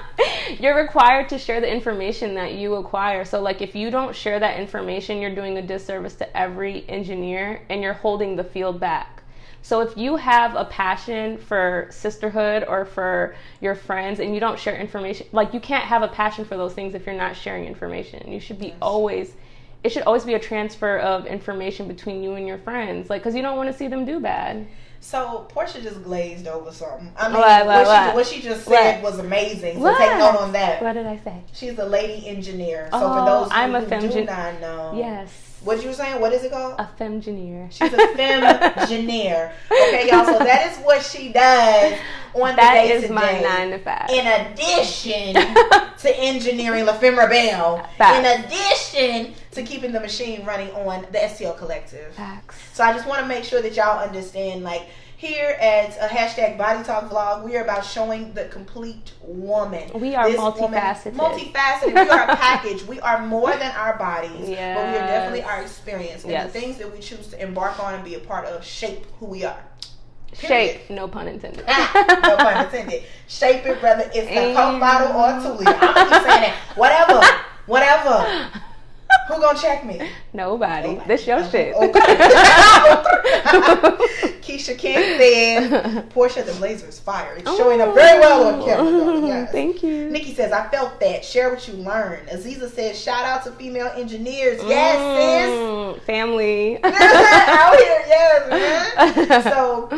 You're required to share the information that you acquire. So, like, if you don't share that information, you're doing a disservice to every engineer, and you're holding the field back. So if you have a passion for sisterhood or for your friends and you don't share information, like, you can't have a passion for those things if you're not sharing information. You should be it should always be a transfer of information between you and your friends, like, because you don't want to see them do bad. So Porsha just glazed over something. I mean, what she just said was amazing. So take note on that. What did I say? She's a lady engineer. So for those who do not know, yes. What you were saying? What is it called? A femgineer. She's a femgineer. Okay, y'all. So that is what she does on the day to day. That is my 9 to 5. In addition to engineering La Femme Rebelle. In addition to keeping the machine running on the STL Collective. Facts. So I just want to make sure that y'all understand, like, here at a hashtag Body Talk Vlog, we are about showing the complete woman. We are multifaceted. Multifaceted. We are a package. We are more than our bodies, yes. But we are definitely our experience. And the things that we choose to embark on and be a part of shape who we are. Period. Shape, no pun intended. No pun intended. Shape it, whether it's a Coke bottle or a 2-liter. I'm going to keep saying that. Whatever. Who gonna check me? Nobody. This your shit. Okay. Keisha King said, Porsha, the blazer is fire. It's showing up very well on camera. Yes. Thank you. Nikki says, I felt that. Share what you learned. Aziza says, shout out to female engineers. Yes, sis. Family. Out here, yes, man. So,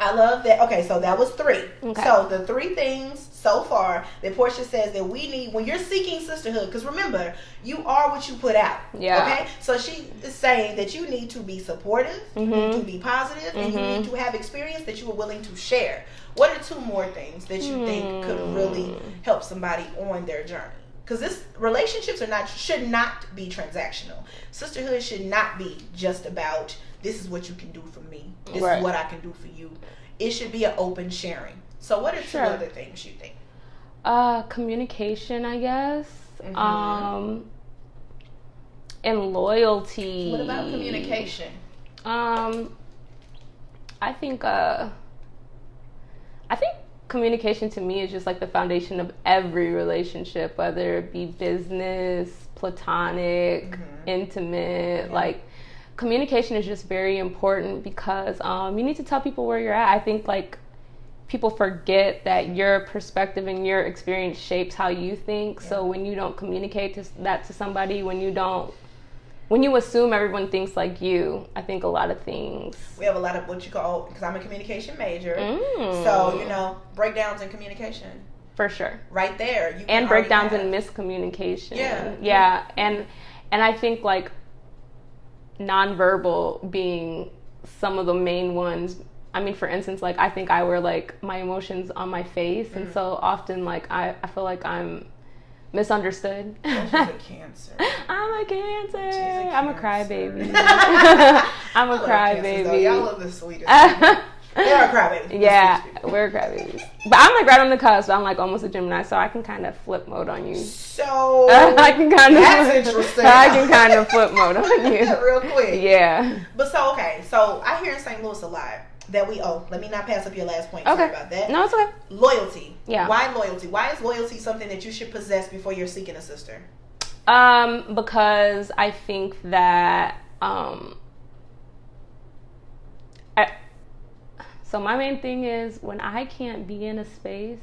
I love that. Okay, so that was 3. Okay. So the 3 things so far that Porsha says that we need when you're seeking sisterhood, because remember, you are what you put out. Yeah. Okay? So she is saying that you need to be supportive, you need to be positive, and you need to have experience that you are willing to share. What are 2 more things that you think could really help somebody on their journey? Because relationships should not be transactional. Sisterhood should not be just about, this is what you can do for me. This is what I can do for you. It should be an open sharing. So what are 2 other things you think? Communication, I guess. And loyalty. What about communication? I think communication to me is just like the foundation of every relationship, whether it be business, platonic, intimate. Like, communication is just very important because you need to tell people where you're at. I think like people forget that your perspective and your experience shapes how you think. So when you don't communicate that to somebody, when you assume everyone thinks like you, I think a lot of things. We have a lot of what you call, because I'm a communication major, so, breakdowns in communication. For sure. Right there. And breakdowns in miscommunication. Yeah. And I think like nonverbal being some of the main ones. I mean, for instance, like I think I wear like my emotions on my face, and so often like I feel like I'm misunderstood. She's a Cancer. I'm a Cancer. I'm a crybaby. I'm a crybaby. Y'all love the sweetest. They are crybabies. Yeah, we're crybabies. But I'm like right on the cusp. I'm like almost a Gemini, so I can kind of flip mode on you. So I can kind of. That's interesting. I can kind of flip mode on you. Real quick. Yeah. But so okay, so I hear in St. Louis a lot that let me not pass up your last point. Okay. Sorry about that. No, it's okay. Loyalty. Yeah. Why loyalty? Why is loyalty something that you should possess before you're seeking a sister? Because I think that so my main thing is when I can't be in a space,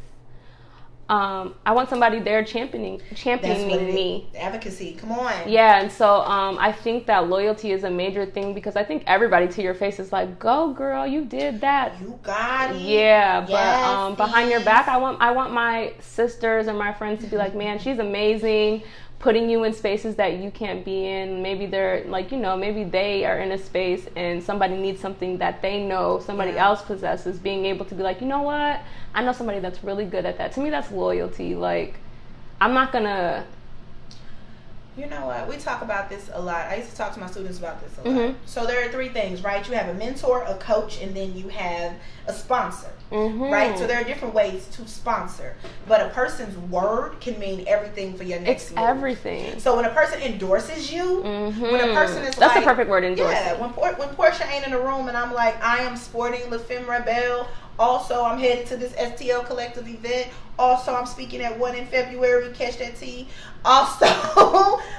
I want somebody there championing me. Advocacy, come on. Yeah, and so I think that loyalty is a major thing because I think everybody to your face is like, "Go, girl, you did that. You got it." Yeah, yes, but behind your back, I want my sisters and my friends to be like, "Man, she's amazing." Putting you in spaces that you can't be in. Maybe they're like, maybe they are in a space and somebody needs something that they know somebody else possesses. Being able to be like, you know what? I know somebody that's really good at that. To me, that's loyalty. Like, I'm not gonna. You know what? We talk about this a lot. I used to talk to my students about this a lot. So there are three things, right? You have a mentor, a coach, and then you have a sponsor, right? So there are different ways to sponsor. But a person's word can mean everything for your next move. Everything. So when a person endorses you, when a person is that's the perfect word, endorsing. Yeah, when Porsha ain't in the room and I'm like, I am sporting the Femme Rebelle. Also, I'm headed to this STL Collective event. Also, I'm speaking at one in February. Catch that tea. Also,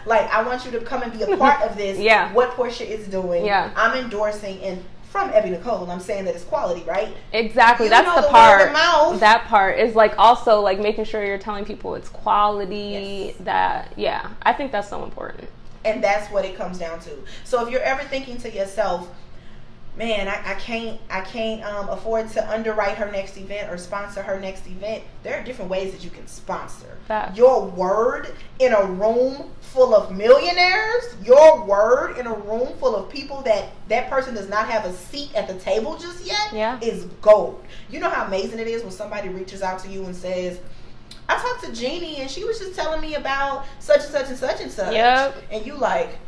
like, I want you to come and be a part of this. What Porsha is doing. I'm endorsing, and from Ebbi Nicole, I'm saying that it's quality, right? Exactly. That's the part. That part is like also like making sure you're telling people it's quality. I think that's so important. And that's what it comes down to. So if you're ever thinking to yourself, man, I can't afford to underwrite her next event or sponsor her next event. There are different ways that you can sponsor. Your word in a room full of millionaires, your word in a room full of people that person does not have a seat at the table just yet is gold. You know how amazing it is when somebody reaches out to you and says, I talked to Jeannie and she was just telling me about such and such and such and such. And you like,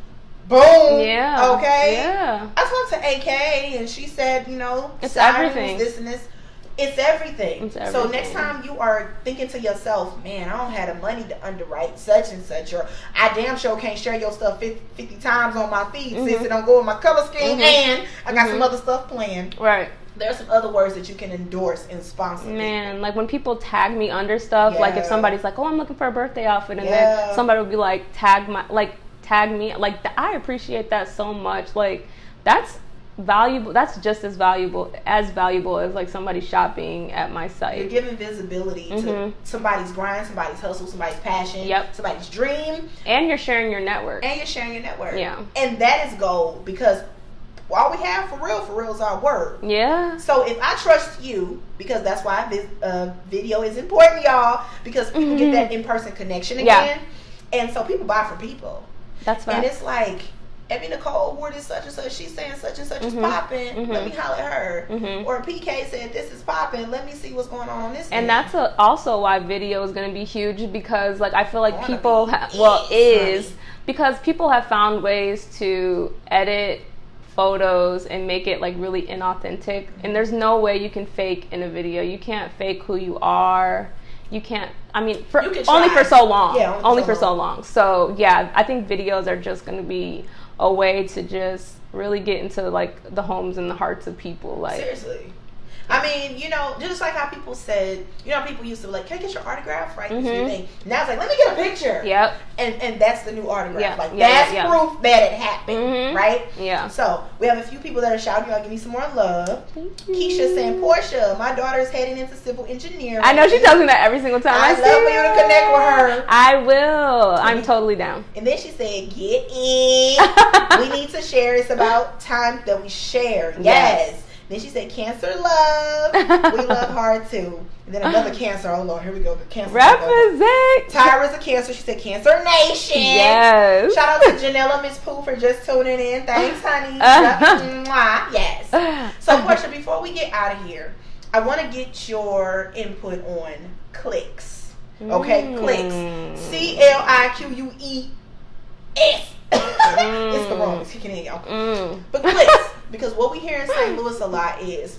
boom. Okay. I talked to AK and she said, it's everything. This and this. It's everything. So next time you are thinking to yourself, man, I don't have the money to underwrite such and such, or I damn sure can't share your stuff 50 times on my feed since it don't go with my color scheme, and I got some other stuff planned. Right. There's some other words that you can endorse and sponsor. Man, like when people tag me under stuff, like if somebody's like, oh, I'm looking for a birthday outfit, and then somebody will be like, tag me, like I appreciate that so much. Like that's valuable. That's just as valuable as like somebody shopping at my site. You're giving visibility to somebody's grind, somebody's hustle, somebody's passion, somebody's dream, and you're sharing your network. Yeah, and that is gold, because all we have for real is our word. So if I trust you, because that's why this video is important, y'all, because people get that in-person connection again, and so people buy from people. That's right. And it's like, Ebbi Nicole wore this such and such. She's saying such and such is popping. Let me holler at her. Or PK said this is popping. Let me see what's going on this. And that's also why video is going to be huge, because like I feel like people because people have found ways to edit photos and make it like really inauthentic. And there's no way you can fake in a video. You can't fake who you are. you can't. I mean, only for so long. Yeah, only for so long. So yeah, I think videos are just going to be a way to just really get into like the homes and the hearts of people. Like seriously. I mean, you know, just like how people said, you know, people used to be like, can I get your autograph? Right? Now it's like, let me get a picture. Yep. And that's the new autograph. Yeah. Like, that's proof that it happened. Right? Yeah. So, we have a few people that are shouting, y'all give me some more love. Thank you. Keisha saying, Porsha, my daughter is heading into civil engineering. I know she tells me that every single time I love for you to connect with her. I will. I'm totally down. And then she said, get in. We need to share. It's about time that we share. Yes. Then she said, Cancer love. We love hard too. And then another Cancer. Oh Lord, here we go. The Cancer. Represent. Tyra's a Cancer. She said, Cancer Nation. Yes. Shout out to Janella Miss Pooh for just tuning in. Thanks, honey. Yes. So, Porsha, before we get out of here, I want to get your input on clicks. Okay, clicks. CLIQUES. It's the wrong. It's kicking in, y'all. But clicks. Because what we hear in St. Louis a lot is,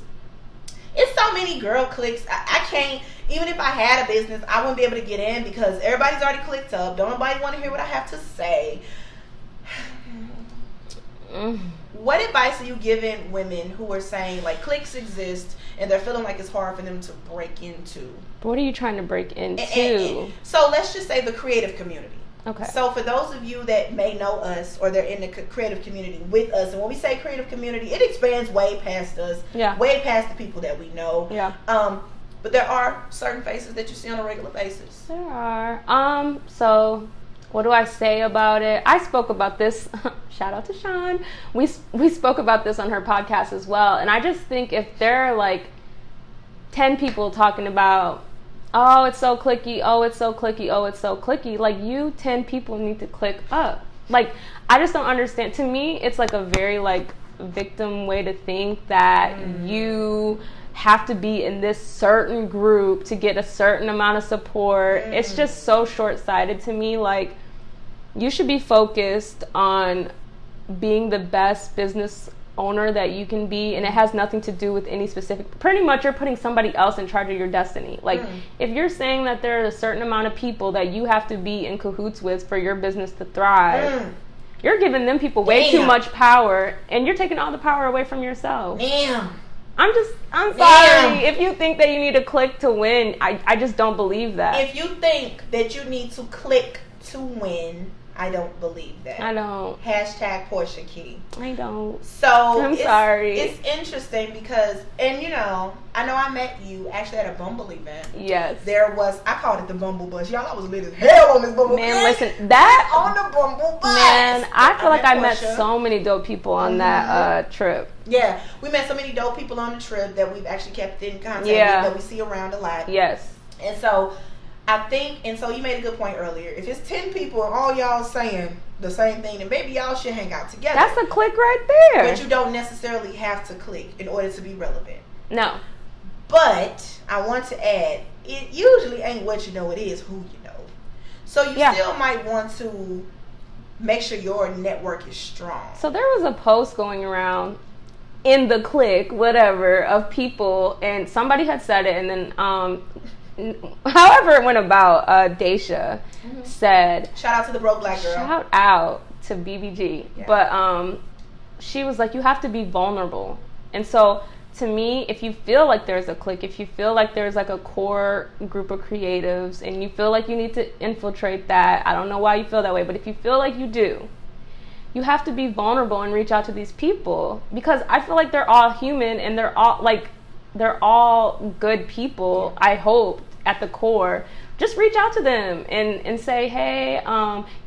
it's so many girl cliques. I can't, even if I had a business, I wouldn't be able to get in because everybody's already clicked up. Don't nobody want to hear what I have to say. What advice are you giving women who are saying, like, cliques exist and they're feeling like it's hard for them to break into? What are you trying to break into? So let's just say the creative community. Okay. So for those of you that may know us or they're in the creative community with us, and when we say creative community, it expands way past us, way past the people that we know. Yeah. But there are certain faces that you see on a regular basis. There are. So what do I say about it? I spoke about this. Shout out to Sean. We spoke about this on her podcast as well. And I just think if there are like 10 people talking about, oh, it's so clicky, oh, it's so clicky, oh, it's so clicky, like you 10 people need to click up. Like, I just don't understand. To me, it's like a very like victim way to think that you have to be in this certain group to get a certain amount of support. It's just so short-sighted to me. Like, you should be focused on being the best business owner that you can be, and it has nothing to do with any specific. Pretty much you're putting somebody else in charge of your destiny. Like if you're saying that there are a certain amount of people that you have to be in cahoots with for your business to thrive, you're giving them people way too much power, and you're taking all the power away from yourself. I'm sorry. If you think that you need to click to win, I just don't believe that. If you think that you need to click to win, I don't believe that. I don't. Hashtag Porsha Key. I don't. So I'm sorry. It's interesting because, and you know I met you actually at a Bumble event. Yes. There was, I called it the Bumble Bus. Y'all, I was lit as hell on this Bumble Bus. Man, listen, that on the Bumble Bus. Man, I feel like I met so many dope people on that trip. Yeah, we met so many dope people on the trip that we've actually kept in contact with, that we see around a lot. Yes. And so I think, and so you made a good point earlier. If it's 10 people and all y'all saying the same thing, then maybe y'all should hang out together. That's a click right there. But you don't necessarily have to click in order to be relevant. No. But I want to add, it usually ain't what you know, it is who you know. So you still might want to make sure your network is strong. So there was a post going around in the clique, whatever, of people, and somebody had said it, and then however it went about, Daisha said, shout out to the broke black girl. Shout out to BBG. Yeah. But she was like, you have to be vulnerable. And so to me, if you feel like there's a clique, if you feel like there's like a core group of creatives and you feel like you need to infiltrate that, I don't know why you feel that way, but if you feel like you do, you have to be vulnerable and reach out to these people, because I feel like they're all human and they're all good people, I hope, at the core. Just reach out to them and say, hey,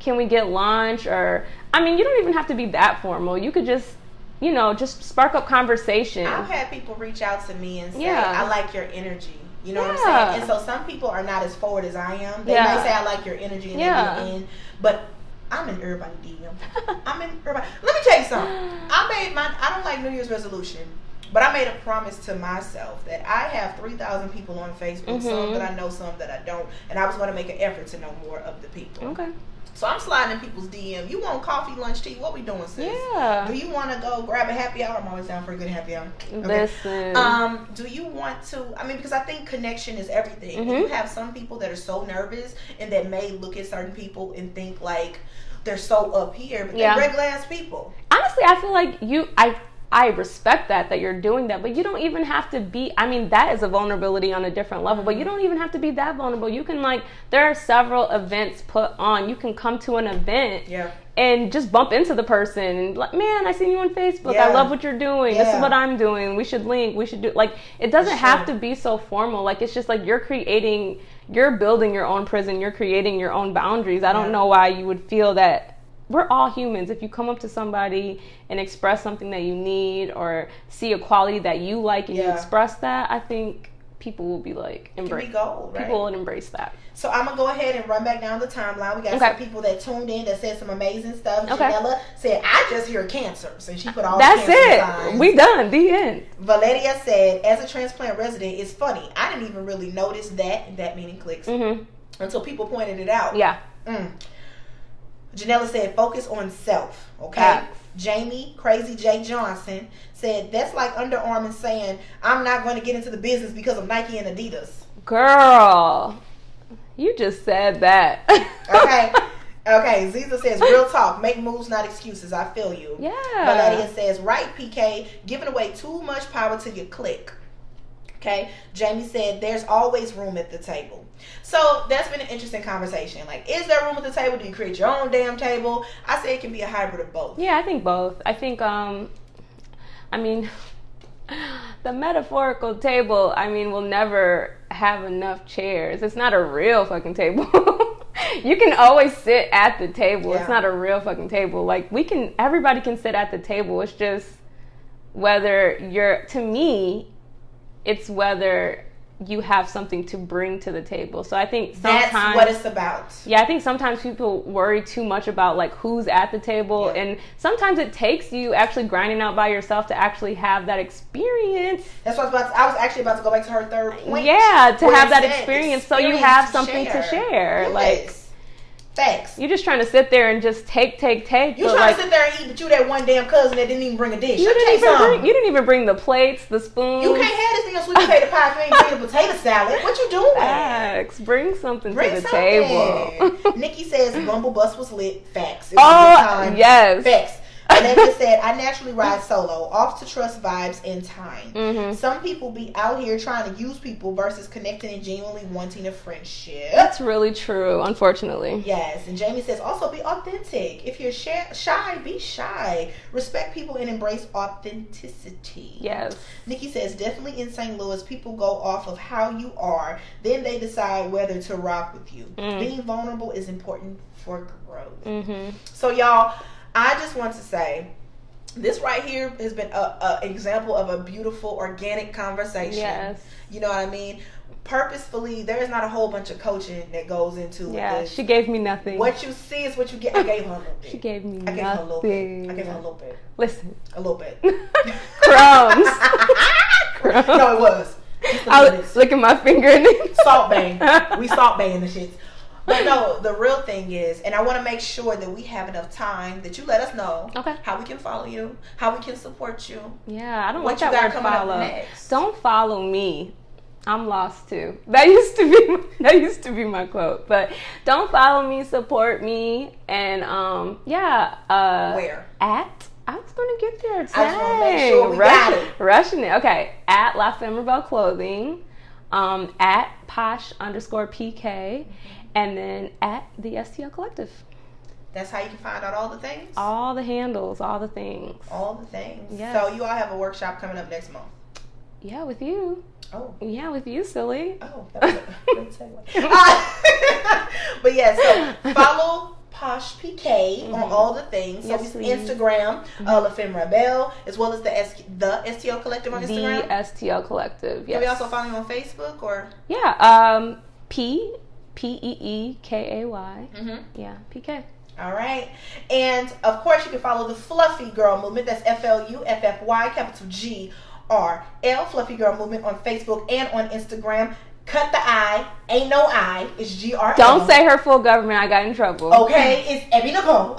can we get lunch? Or, I mean, you don't even have to be that formal. You could just, just spark up conversation. I've had people reach out to me and say, I like your energy. You know what I'm saying? And so some people are not as forward as I am. They may say, I like your energy and they get in. But I'm in everybody DM. I'm in everybody. Let me tell you something. I don't like New Year's resolution, but I made a promise to myself that I have 3,000 people on Facebook, some that I know, some that I don't, and I was going to make an effort to know more of the people. Okay. So I'm sliding in people's DM. You want coffee, lunch, tea? What we doing, sis? Yeah. Do you want to go grab a happy hour? I'm always down for a good happy hour. Okay. Listen. Do you want to? I mean, because I think connection is everything. Mm-hmm. You have some people that are so nervous and that may look at certain people and think like they're so up here, but they're regular ass people. Honestly, I feel like I respect that you're doing that, but you don't even have to be, I mean, that is a vulnerability on a different level, but you don't even have to be that vulnerable. You can there are several events put on. You can come to an event and just bump into the person and man, I seen you on Facebook. I love what you're doing. This is what I'm doing. We should link. We should do, it doesn't have to be so formal. It's just you're building your own prison. You're creating your own boundaries. I don't know why you would feel that. We're all humans. If you come up to somebody and express something that you need or see a quality that you like and you express that, I think people will be embrace. People will embrace that. So I'm gonna go ahead and run back down the timeline. We got some people that tuned in that said some amazing stuff. Janella said, "I just hear cancers," and she put all that's cancer it. signs. We done. The end. Valeria said, "As a transplant resident, it's funny. I didn't even really notice that meaning clicks until people pointed it out." Yeah. Janella said, "Focus on self." Okay. Jamie Crazy J Johnson said, "That's like Under Armour saying, I'm not going to get into the business because of Nike and Adidas." Girl, you just said that. Okay. Ziza says, "Real talk. Make moves, not excuses. I feel you." Yeah. Valeria says, "Right, PK. Giving away too much power to your clique." Okay. Jamie said, "There's always room at the table." So that's been an interesting conversation. Is there room at the table? Do you create your own damn table? I say it can be a hybrid of both. Yeah, I think both. I think, I mean, the metaphorical table, will never have enough chairs. It's not a real fucking table. You can always sit at the table. It's not a real fucking table. Everybody can sit at the table. It's just whether it's whether you have something to bring to the table. So I think sometimes that's what it's about. Yeah, I think sometimes people worry too much about who's at the table, and sometimes it takes you actually grinding out by yourself to actually have that experience. That's what I was actually about to go back to her third point. Yeah, to have that experience so you have something to share. Yes. Facts. You're just trying to sit there and just take. You trying to sit there and eat, but you that one damn cousin that didn't even bring a dish. You didn't even bring the plates, the spoons. You can't have this damn sweet potato pie if you ain't bring a potato salad. What you doing? Facts. Bring something to the table. Nikki says Bumble Bus was lit. Facts. It was a good time. Yes. Facts. Alexa said, "I naturally ride solo, off to trust vibes and time. Some people be out here trying to use people versus connecting and genuinely wanting a friendship." That's really true, unfortunately. Yes. And Jamie says, "Also be authentic. If you're shy, be shy. Respect people and embrace authenticity." Yes. Nikki says, "Definitely in St. Louis, people go off of how you are. Then they decide whether to rock with you. Being vulnerable is important for growth." So y'all, I just want to say, this right here has been an example of a beautiful, organic conversation. Yes. You know what I mean? Purposefully, there is not a whole bunch of coaching that goes into this. Yeah, she gave me nothing. What you see is what you get. I gave her a little bit. She gave me nothing. I gave her a little bit. Listen. A little bit. Crumbs. No, it was. I was licking my finger and Salt Bay. We Salt Bay in the shits. But no, the real thing is, and I want to make sure that we have enough time that you let us know how we can follow you, how we can support you. Yeah, I don't what like that word follow. Next. Don't follow me. I'm lost too. That used to be my quote. But don't follow me, support me, and where? I was gonna get there. I just want to make sure we got it. Rushing it. Okay. At La Femme Rebelle Clothing, at Posh_PK, and then at the STL Collective. That's how you can find out all the things? All the handles, all the things. All the things. Yes. So you all have a workshop coming up next month. Yeah, with you. Oh. Yeah, with you, silly. Oh, that was a great segue. But yeah, so follow Posh PK on all the things. So it's Instagram, La Femme Rebelle, as well as the STL Collective on Instagram. The STL Collective, yes. Can we also follow you on Facebook or? Yeah, PEEKAY. Yeah, PK. All right. And of course, you can follow the Fluffy Girl Movement. That's FLUFFY, capital GRL, Fluffy Girl Movement on Facebook and on Instagram. Cut the I. Ain't no I. It's GRL. Don't say her full government. I got in trouble. Okay, it's Ebbi Nicole.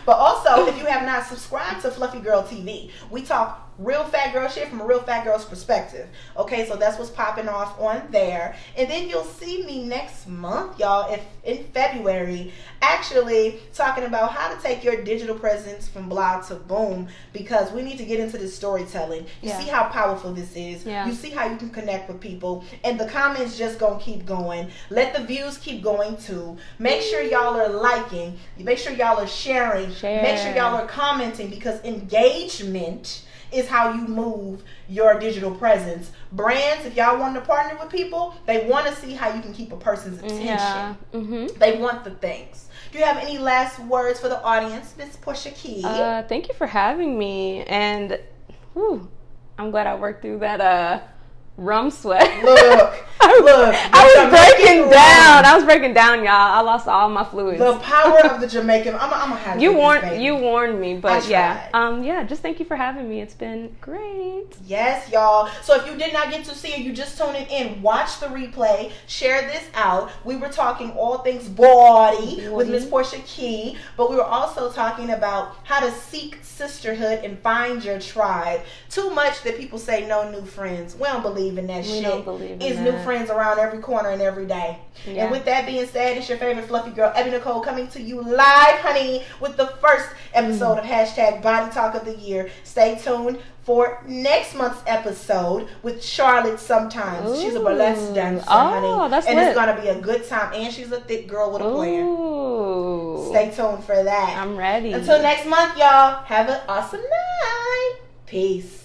But also, if you have not subscribed to Fluffy Girl TV, we talk real fat girl shit from a real fat girl's perspective. Okay, so that's what's popping off on there. And then you'll see me next month, y'all, if in February, actually talking about how to take your digital presence from blah to boom, because we need to get into this storytelling. You see how powerful this is. You see how you can connect with people, and the comments just gonna keep going. Let the views keep going too. Make sure y'all are liking. Make sure y'all are sharing. Make sure y'all are commenting, because engagement is how you move your digital presence. Brands, if y'all want to partner with people, they want to see how you can keep a person's attention. They want the things. Do you have any last words for the audience, Miss Porsha Key? Thank you for having me, and I'm glad I worked through that rum sweat. Look, I was breaking down, y'all. I lost all my fluids. The power of the Jamaican. I'm gonna have you warned me, but yeah. Just thank you for having me. It's been great. Yes, y'all. So if you did not get to see it, you just tuning in, watch the replay, share this out. We were talking all things BAWDY with Miss Porsha Key, but we were also talking about how to seek sisterhood and find your tribe. Too much that people say no new friends. We don't believe in that shit. Don't believe in It's that. new friends around every corner and every day. Yeah. And with that being said, it's your favorite fluffy girl, Ebbi Nicole, coming to you live, honey, with the first episode of #Body Talk of the Year. Stay tuned for next month's episode with Charlotte Sometimes. She's a burlesque dancer, honey. That's and lit. it's gonna be a good time. And she's a thick girl with a plan. Ooh. Stay tuned for that. I'm ready. Until next month, y'all. Have an awesome night. Peace.